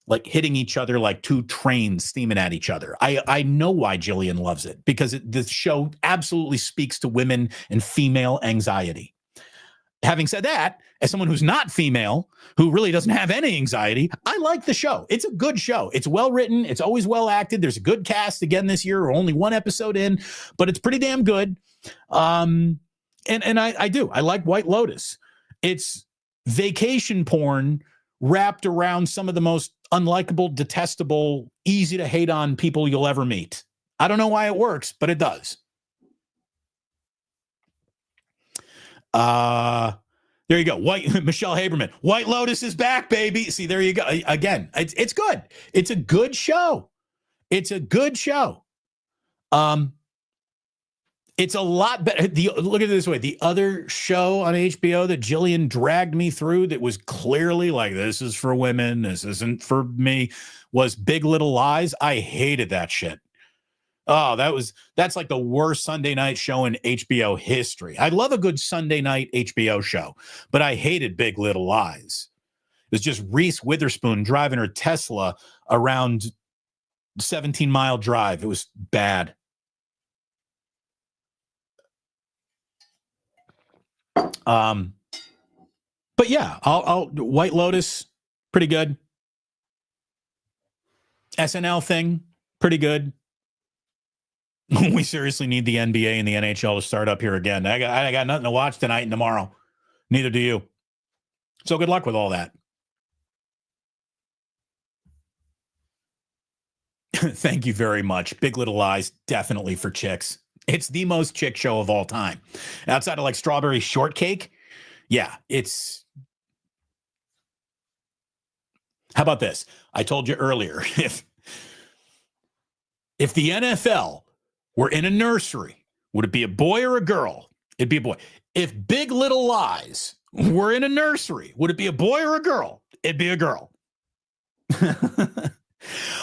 like hitting each other like two trains steaming at each other. I know why Jillian loves it, because the show absolutely speaks to women and female anxiety. Having said that, as someone who's not female, who really doesn't have any anxiety, I like the show. It's a good show. It's well written. It's always well acted. There's a good cast again this year. We're only one episode in, but it's pretty damn good. And I do. I like White Lotus. It's vacation porn wrapped around some of the most unlikable, detestable, easy to hate on people you'll ever meet. I don't know why it works, but it does. There you go. Michelle Haberman. White Lotus is back, baby. See, there you go. Again, it's good. It's a good show. It's a good show. It's a lot better. Look at it this way. The other show on HBO that Jillian dragged me through that was clearly like, this is for women, this isn't for me, was Big Little Lies. I hated that shit. Oh, that's like the worst Sunday night show in HBO history. I love a good Sunday night HBO show, but I hated Big Little Lies. It was just Reese Witherspoon driving her Tesla around 17-mile drive. It was bad. But yeah, I'll White Lotus, pretty good. SNL thing, pretty good. We seriously need the NBA and the NHL to start up here again. I got nothing to watch tonight and tomorrow. Neither do you. So good luck with all that. Thank you very much. Big Little Lies, definitely for chicks. It's the most chick show of all time. Outside of like Strawberry Shortcake, yeah, it's... How about this? I told you earlier, if the NFL were in a nursery, would it be a boy or a girl? It'd be a boy. If Big Little Lies were in a nursery, would it be a boy or a girl? It'd be a girl.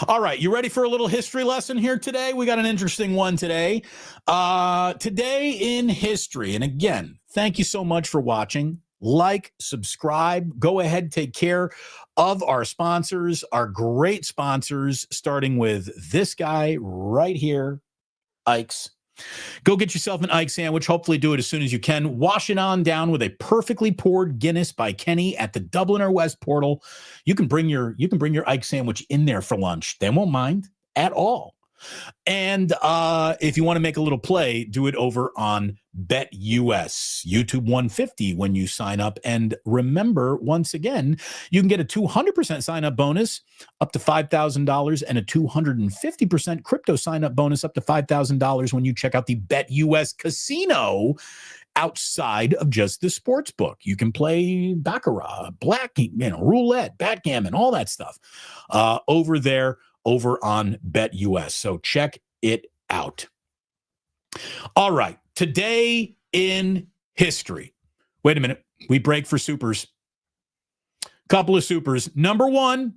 All right, you ready for a little history lesson here today? We got an interesting one today. Today in history, and again, thank you so much for watching. Like, subscribe, go ahead, take care of our sponsors, our great sponsors, starting with this guy right here, Ike's. Go get yourself an Ike sandwich. Hopefully do it as soon as you can. Wash it on down with a perfectly poured Guinness by Kenny at the Dubliner West portal. You can bring your Ike sandwich in there for lunch. They won't mind at all. And if you want to make a little play, do it over on BetUS, YouTube 150 when you sign up. And remember, once again, you can get a 200% sign-up bonus up to $5,000 and a 250% crypto sign-up bonus up to $5,000 when you check out the BetUS casino outside of just the sports book. You can play baccarat, roulette, backgammon, all that stuff over there, over on BetUS. So check it out. All right. Today in history. Wait a minute. We break for supers. Couple of supers. Number one,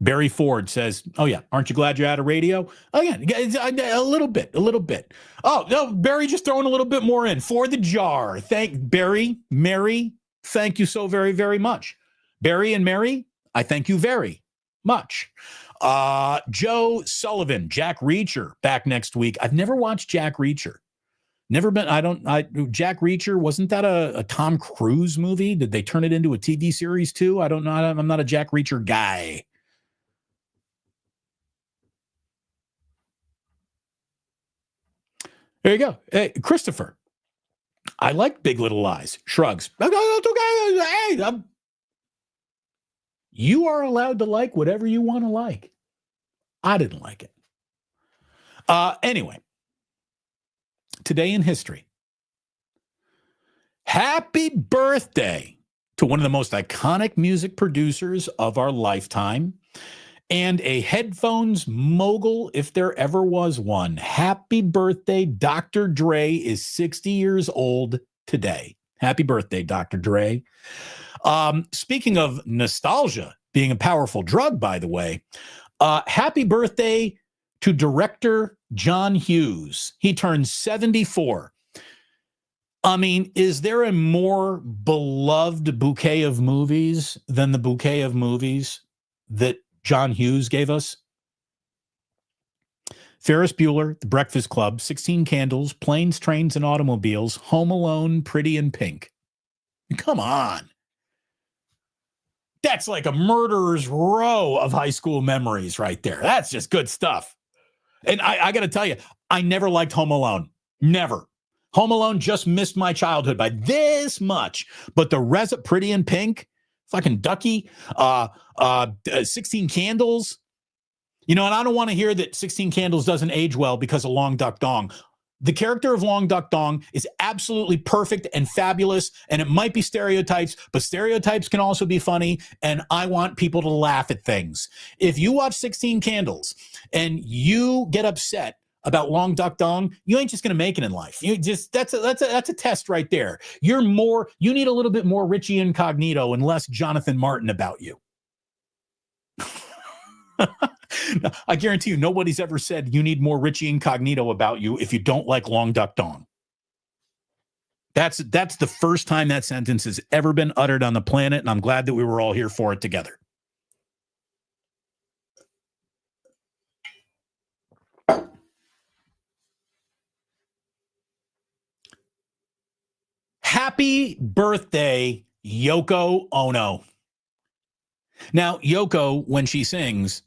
Barry Ford says, "Oh yeah, aren't you glad you're out of radio?" Oh yeah, a little bit. Oh no, Barry just throwing a little bit more in for the jar. Thank Barry, Mary. Thank you so very, very much, Barry and Mary. I thank you very much. Joe Sullivan, Jack Reacher, back next week. I've never watched Jack Reacher. Never been. Jack Reacher, wasn't that a Tom Cruise movie? Did they turn it into a TV series too? I don't know. I'm not a Jack Reacher guy. There you go. Hey, Christopher. I like Big Little Lies. Shrugs. Hey, you are allowed to like whatever you want to like. I didn't like it. Anyway, today in history. Happy birthday to one of the most iconic music producers of our lifetime and a headphones mogul, if there ever was one. Happy birthday. Dr. Dre is 60 years old today. Happy birthday, Dr. Dre. Speaking of nostalgia being a powerful drug, by the way, happy birthday to director John Hughes. He turned 74. I mean, is there a more beloved bouquet of movies than the bouquet of movies that John Hughes gave us? Ferris Bueller, The Breakfast Club, 16 Candles, Planes, Trains, and Automobiles, Home Alone, Pretty in Pink. Come on. That's like a murderer's row of high school memories right there. That's just good stuff. And I got to tell you, I never liked Home Alone. Never. Home Alone just missed my childhood by this much. But the rest of Pretty in Pink, fucking Ducky, 16 Candles. You know, and I don't want to hear that 16 Candles doesn't age well because of Long Duck Dong. The character of Long Duck Dong is absolutely perfect and fabulous, and it might be stereotypes, but stereotypes can also be funny, and I want people to laugh at things. If you watch 16 Candles and you get upset about Long Duck Dong, you ain't just going to make it in life. You just that's a test right there. You need a little bit more Richie Incognito and less Jonathan Martin about you. I guarantee you nobody's ever said you need more Richie Incognito about you if you don't like Long Duck Dong. That's the first time that sentence has ever been uttered on the planet, and I'm glad that we were all here for it together. Happy birthday, Yoko Ono. Now, Yoko, when she sings,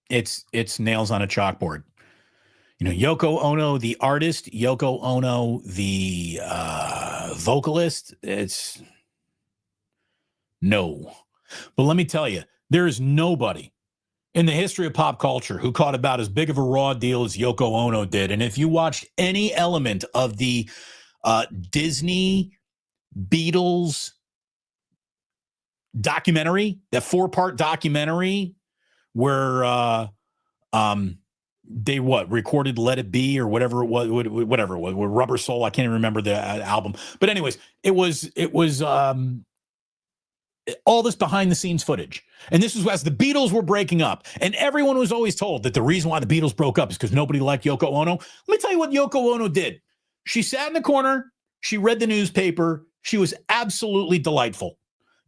it's nails on a chalkboard. You know, Yoko Ono, the artist, Yoko Ono, the vocalist, it's no. But let me tell you, there is nobody in the history of pop culture who caught about as big of a raw deal as Yoko Ono did. And if you watched any element of the Disney Beatles documentary, that 4-part documentary where they recorded Let It Be or whatever it was, with Rubber Soul. I can't even remember the album. But anyways, it was all this behind the scenes footage. And this was as the Beatles were breaking up. And everyone was always told that the reason why the Beatles broke up is because nobody liked Yoko Ono. Let me tell you what Yoko Ono did. She sat in the corner. She read the newspaper. She was absolutely delightful.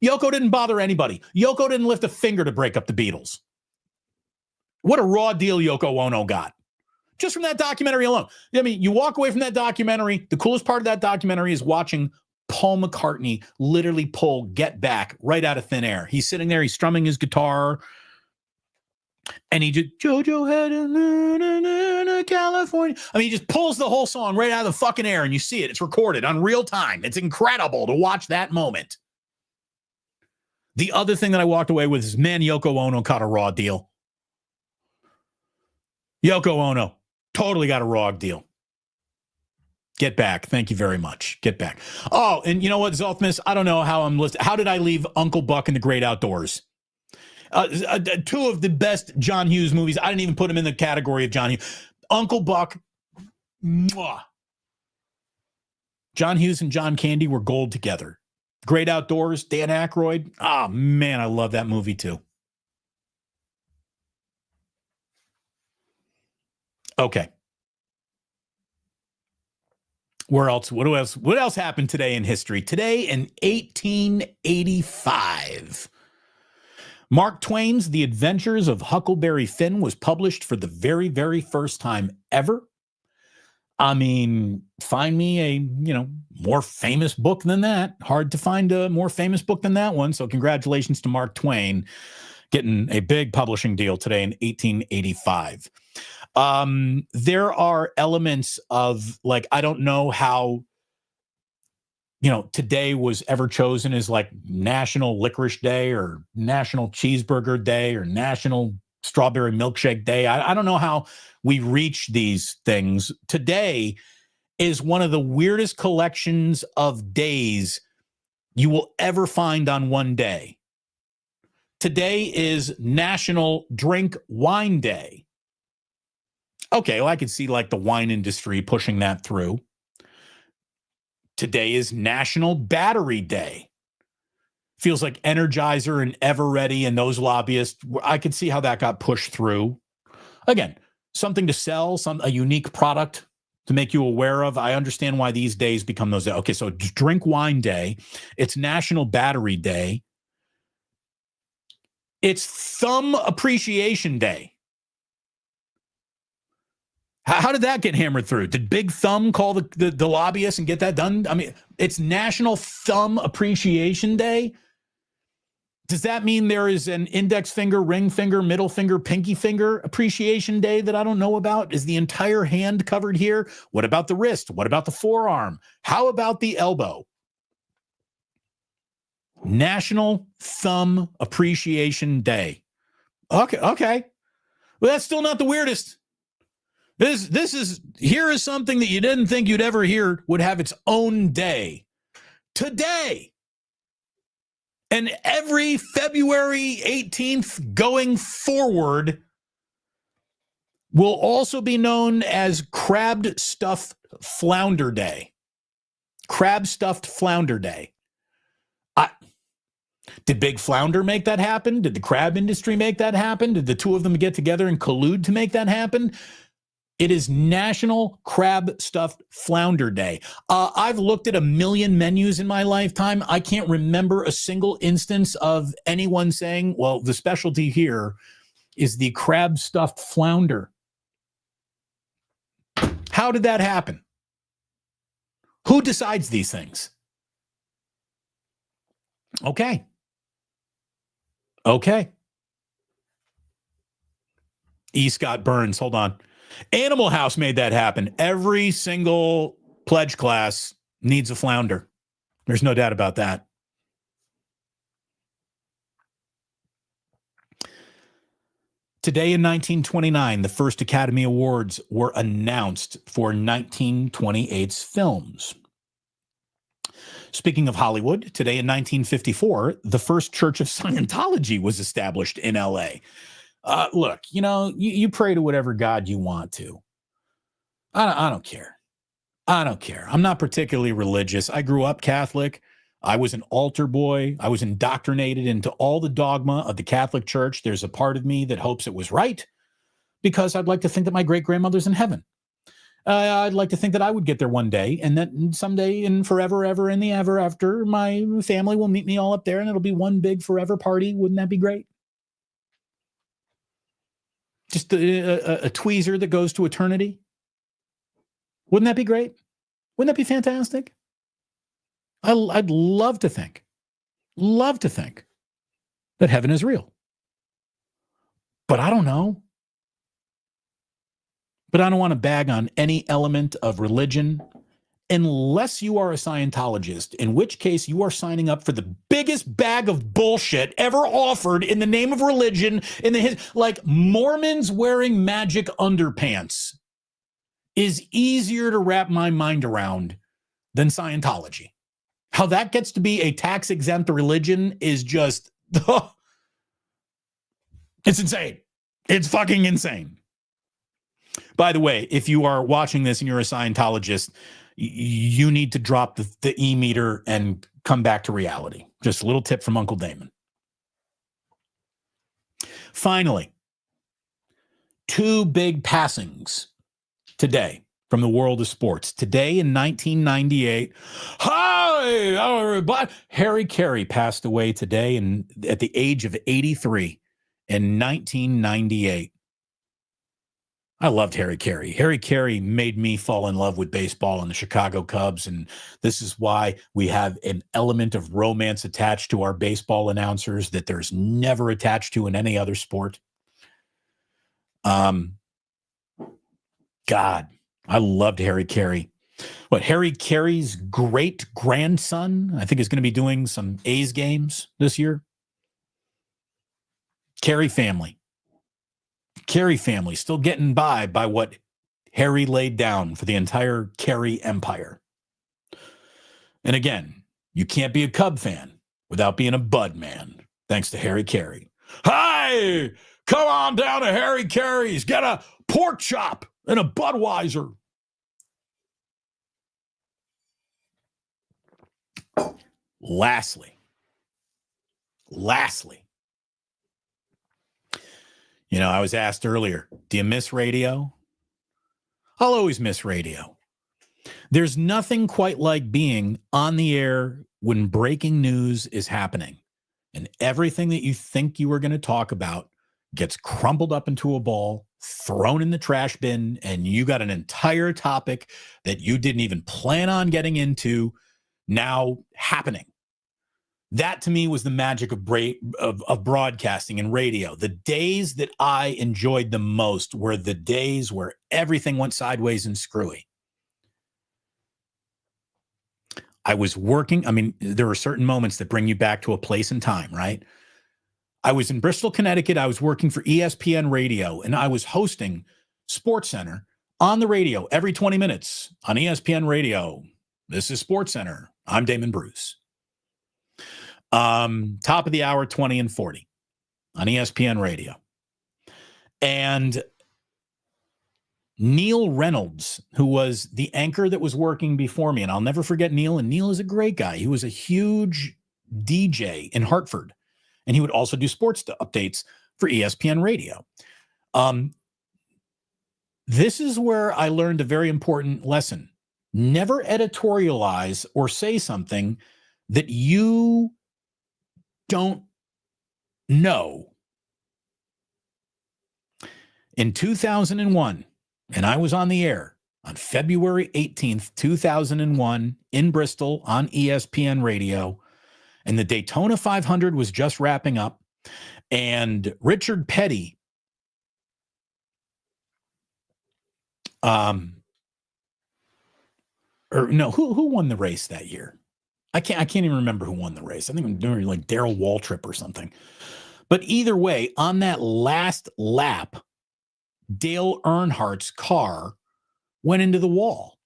Yoko didn't bother anybody. Yoko didn't lift a finger to break up the Beatles. What a raw deal Yoko Ono got. Just from that documentary alone. I mean, you walk away from that documentary, the coolest part of that documentary is watching Paul McCartney literally pull Get Back right out of thin air. He's sitting there, he's strumming his guitar, and he just, Jojo had a California. I mean, he just pulls the whole song right out of the fucking air, and you see it. It's recorded on real time. It's incredible to watch that moment. The other thing that I walked away with is, man, Yoko Ono caught a raw deal. Yoko Ono totally got a raw deal. Get Back. Thank you very much. Get Back. Oh, and you know what, Zolfmus? I don't know how I'm listed. How did I leave Uncle Buck and the Great Outdoors? Two of the best John Hughes movies. I didn't even put them in the category of John Hughes. Uncle Buck. Mwah. John Hughes and John Candy were gold together. Great Outdoors, Dan Aykroyd. Oh, man, I love that movie too. Okay. Where else? What else? What else happened today in history? Today in 1885, Mark Twain's The Adventures of Huckleberry Finn was published for the very, very first time ever. I mean, find me a, more famous book than that. Hard to find a more famous book than that one. So congratulations to Mark Twain getting a big publishing deal today in 1885. There are elements of, like, I don't know how, today was ever chosen as like National Licorice Day or National Cheeseburger Day or National Strawberry Milkshake Day. I don't know how we reach these things. Today is one of the weirdest collections of days you will ever find on one day. Today is National Drink Wine Day. Okay, well, I could see like the wine industry pushing that through. Today is National Battery Day. Feels like Energizer and Eveready and those lobbyists, I could see how that got pushed through. Again, something to sell, a unique product to make you aware of. I understand why these days become those. Okay, so Drink Wine Day. It's National Battery Day. It's Thumb Appreciation Day. How did that get hammered through? Did Big Thumb call the lobbyists and get that done? I mean, it's National Thumb Appreciation Day. Does that mean there is an index finger, ring finger, middle finger, pinky finger appreciation day that I don't know about? Is the entire hand covered here? What about the wrist? What about the forearm? How about the elbow? National Thumb Appreciation Day. Okay. Well, that's still not the weirdest. Here is something that you didn't think you'd ever hear would have its own day. Today. And every February 18th going forward will also be known as Crab Stuffed Flounder Day. Crab Stuffed Flounder Day. Did Big Flounder make that happen? Did the crab industry make that happen? Did the two of them get together and collude to make that happen? It is National Crab Stuffed Flounder Day. I've looked at a million menus in my lifetime. I can't remember a single instance of anyone saying, well, the specialty here is the crab stuffed flounder. How did that happen? Who decides these things? Okay. E. Scott Burns, hold on. Animal House made that happen. Every single pledge class needs a flounder. There's no doubt about that. Today in 1929, the first Academy Awards were announced for 1928's films. Speaking of Hollywood, today in 1954, the first Church of Scientology was established in L.A. Look, you pray to whatever God you want to. I don't care. I'm not particularly religious. I grew up Catholic. I was an altar boy. I was indoctrinated into all the dogma of the Catholic Church. There's a part of me that hopes it was right because I'd like to think that my great-grandmother's in heaven. I'd like to think that I would get there one day, and that someday and forever, ever, and the ever after, my family will meet me all up there, and it'll be one big forever party. Wouldn't that be great? Just a tweezer that goes to eternity. Wouldn't that be great? Wouldn't that be fantastic? I'd love to think that heaven is real. But I don't know. But I don't want to bag on any element of religion unless you are a Scientologist, in which case you are signing up for the biggest bag of bullshit ever offered in the name of religion. Like Mormons wearing magic underpants is easier to wrap my mind around than Scientology. How that gets to be a tax-exempt religion is just, it's insane. It's fucking insane. By the way, if you are watching this and you're a Scientologist, you need to drop the e-meter and come back to reality. Just a little tip from Uncle Damon. Finally, two big passings today from the world of sports. Today in 1998, hi, everybody. Harry Carey passed away today at the age of 83 in 1998. I loved Harry Carey. Harry Carey made me fall in love with baseball and the Chicago Cubs, and this is why we have an element of romance attached to our baseball announcers that there's never attached to in any other sport. God, I loved Harry Carey. Harry Carey's great-grandson, I think, is going to be doing some A's games this year. Carey family still getting by what Harry laid down for the entire Carey empire. And again, you can't be a Cub fan without being a Bud man, thanks to Harry Carey. Hi, come on down to Harry Carey's, get a pork chop and a Budweiser. Lastly, I was asked earlier, do you miss radio? I'll always miss radio. There's nothing quite like being on the air when breaking news is happening and everything that you think you were going to talk about gets crumpled up into a ball, thrown in the trash bin, and you got an entire topic that you didn't even plan on getting into now happening. That to me was the magic of broadcasting and radio. The days that I enjoyed the most were the days where everything went sideways and screwy. I was working. I mean, there are certain moments that bring you back to a place and time, right? I was in Bristol, Connecticut. I was working for ESPN Radio, and I was hosting SportsCenter on the radio every 20 minutes on ESPN Radio. This is SportsCenter. I'm Damon Bruce. Top of the hour, 20 and 40 on ESPN Radio. And Neil Reynolds, who was the anchor that was working before me, and I'll never forget Neil, and Neil is a great guy. He was a huge DJ in Hartford, and he would also do sports updates for ESPN Radio. This is where I learned a very important lesson. Never editorialize or say something that you don't know. In 2001, and I was on the air on February 18th, 2001 in Bristol on ESPN Radio, and the Daytona 500 was just wrapping up, and Richard Petty who won the race that year? I can't even remember who won the race. I think it was like Darrell Waltrip or something. But either way, on that last lap, Dale Earnhardt's car went into the wall.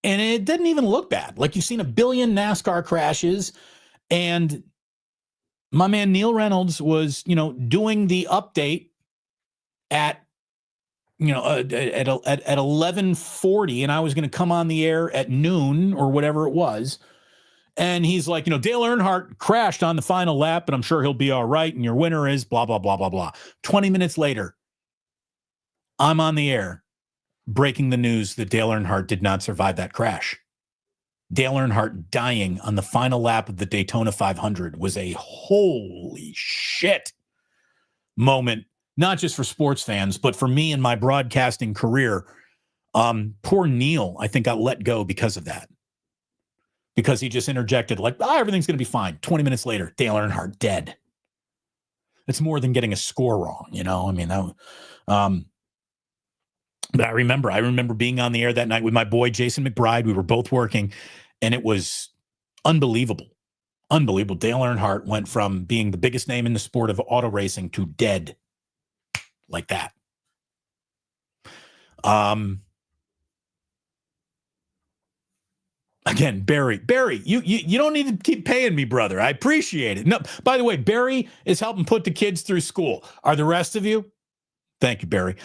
And it didn't even look bad. Like you've seen a billion NASCAR crashes. And my man Neil Reynolds was, doing the update at 11:40, and I was going to come on the air at noon or whatever it was. And he's like, Dale Earnhardt crashed on the final lap, and I'm sure he'll be all right. And your winner is blah, blah, blah, blah, blah. 20 minutes later, I'm on the air breaking the news that Dale Earnhardt did not survive that crash. Dale Earnhardt dying on the final lap of the Daytona 500 was a holy shit moment, not just for sports fans, but for me in my broadcasting career. Poor Neil, I think, got let go because of that. Because he just interjected like, everything's going to be fine. 20 minutes later, Dale Earnhardt dead. It's more than getting a score wrong, but I remember being on the air that night with my boy, Jason McBride. We were both working, and it was unbelievable. Unbelievable. Dale Earnhardt went from being the biggest name in the sport of auto racing to dead like that. Again, Barry, you don't need to keep paying me, brother. I appreciate it. No, by the way, Barry is helping put the kids through school. Are the rest of you? Thank you, Barry.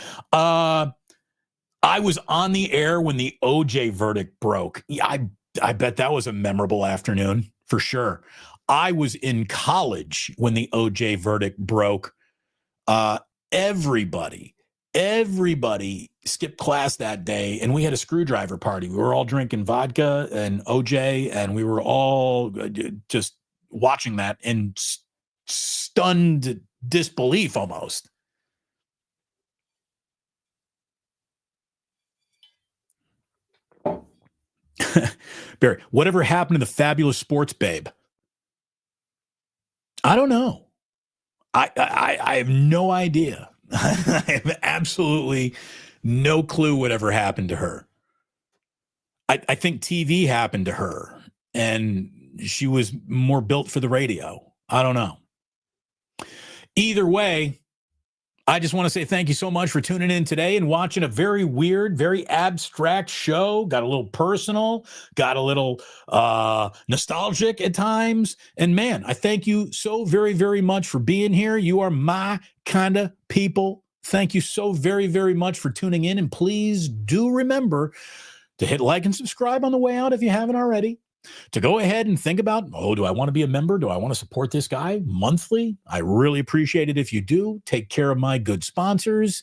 I was on the air when the OJ verdict broke. Yeah, I bet that was a memorable afternoon for sure. I was in college when the OJ verdict broke. Uh, everybody, everybody skipped class that day, and we had a screwdriver party. We were all drinking vodka and OJ, and we were all just watching that in stunned disbelief almost. Barry, whatever happened to the fabulous sports babe? I don't know. I have no idea. I have absolutely no clue whatever happened to her. I think TV happened to her, and she was more built for the radio. I don't know. Either way, I just want to say thank you so much for tuning in today and watching a very weird, very abstract show. Got a little personal, got a little nostalgic at times. And man, I thank you so very, very much for being here. You are my kind of people. Thank you so very, very much for tuning in. And please do remember to hit like and subscribe on the way out if you haven't already. To go ahead and think about, do I want to be a member? Do I want to support this guy monthly? I really appreciate it if you do. Take care of my good sponsors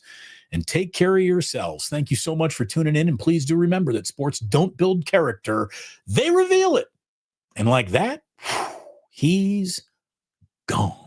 and take care of yourselves. Thank you so much for tuning in. And please do remember that sports don't build character, they reveal it. And like that, he's gone.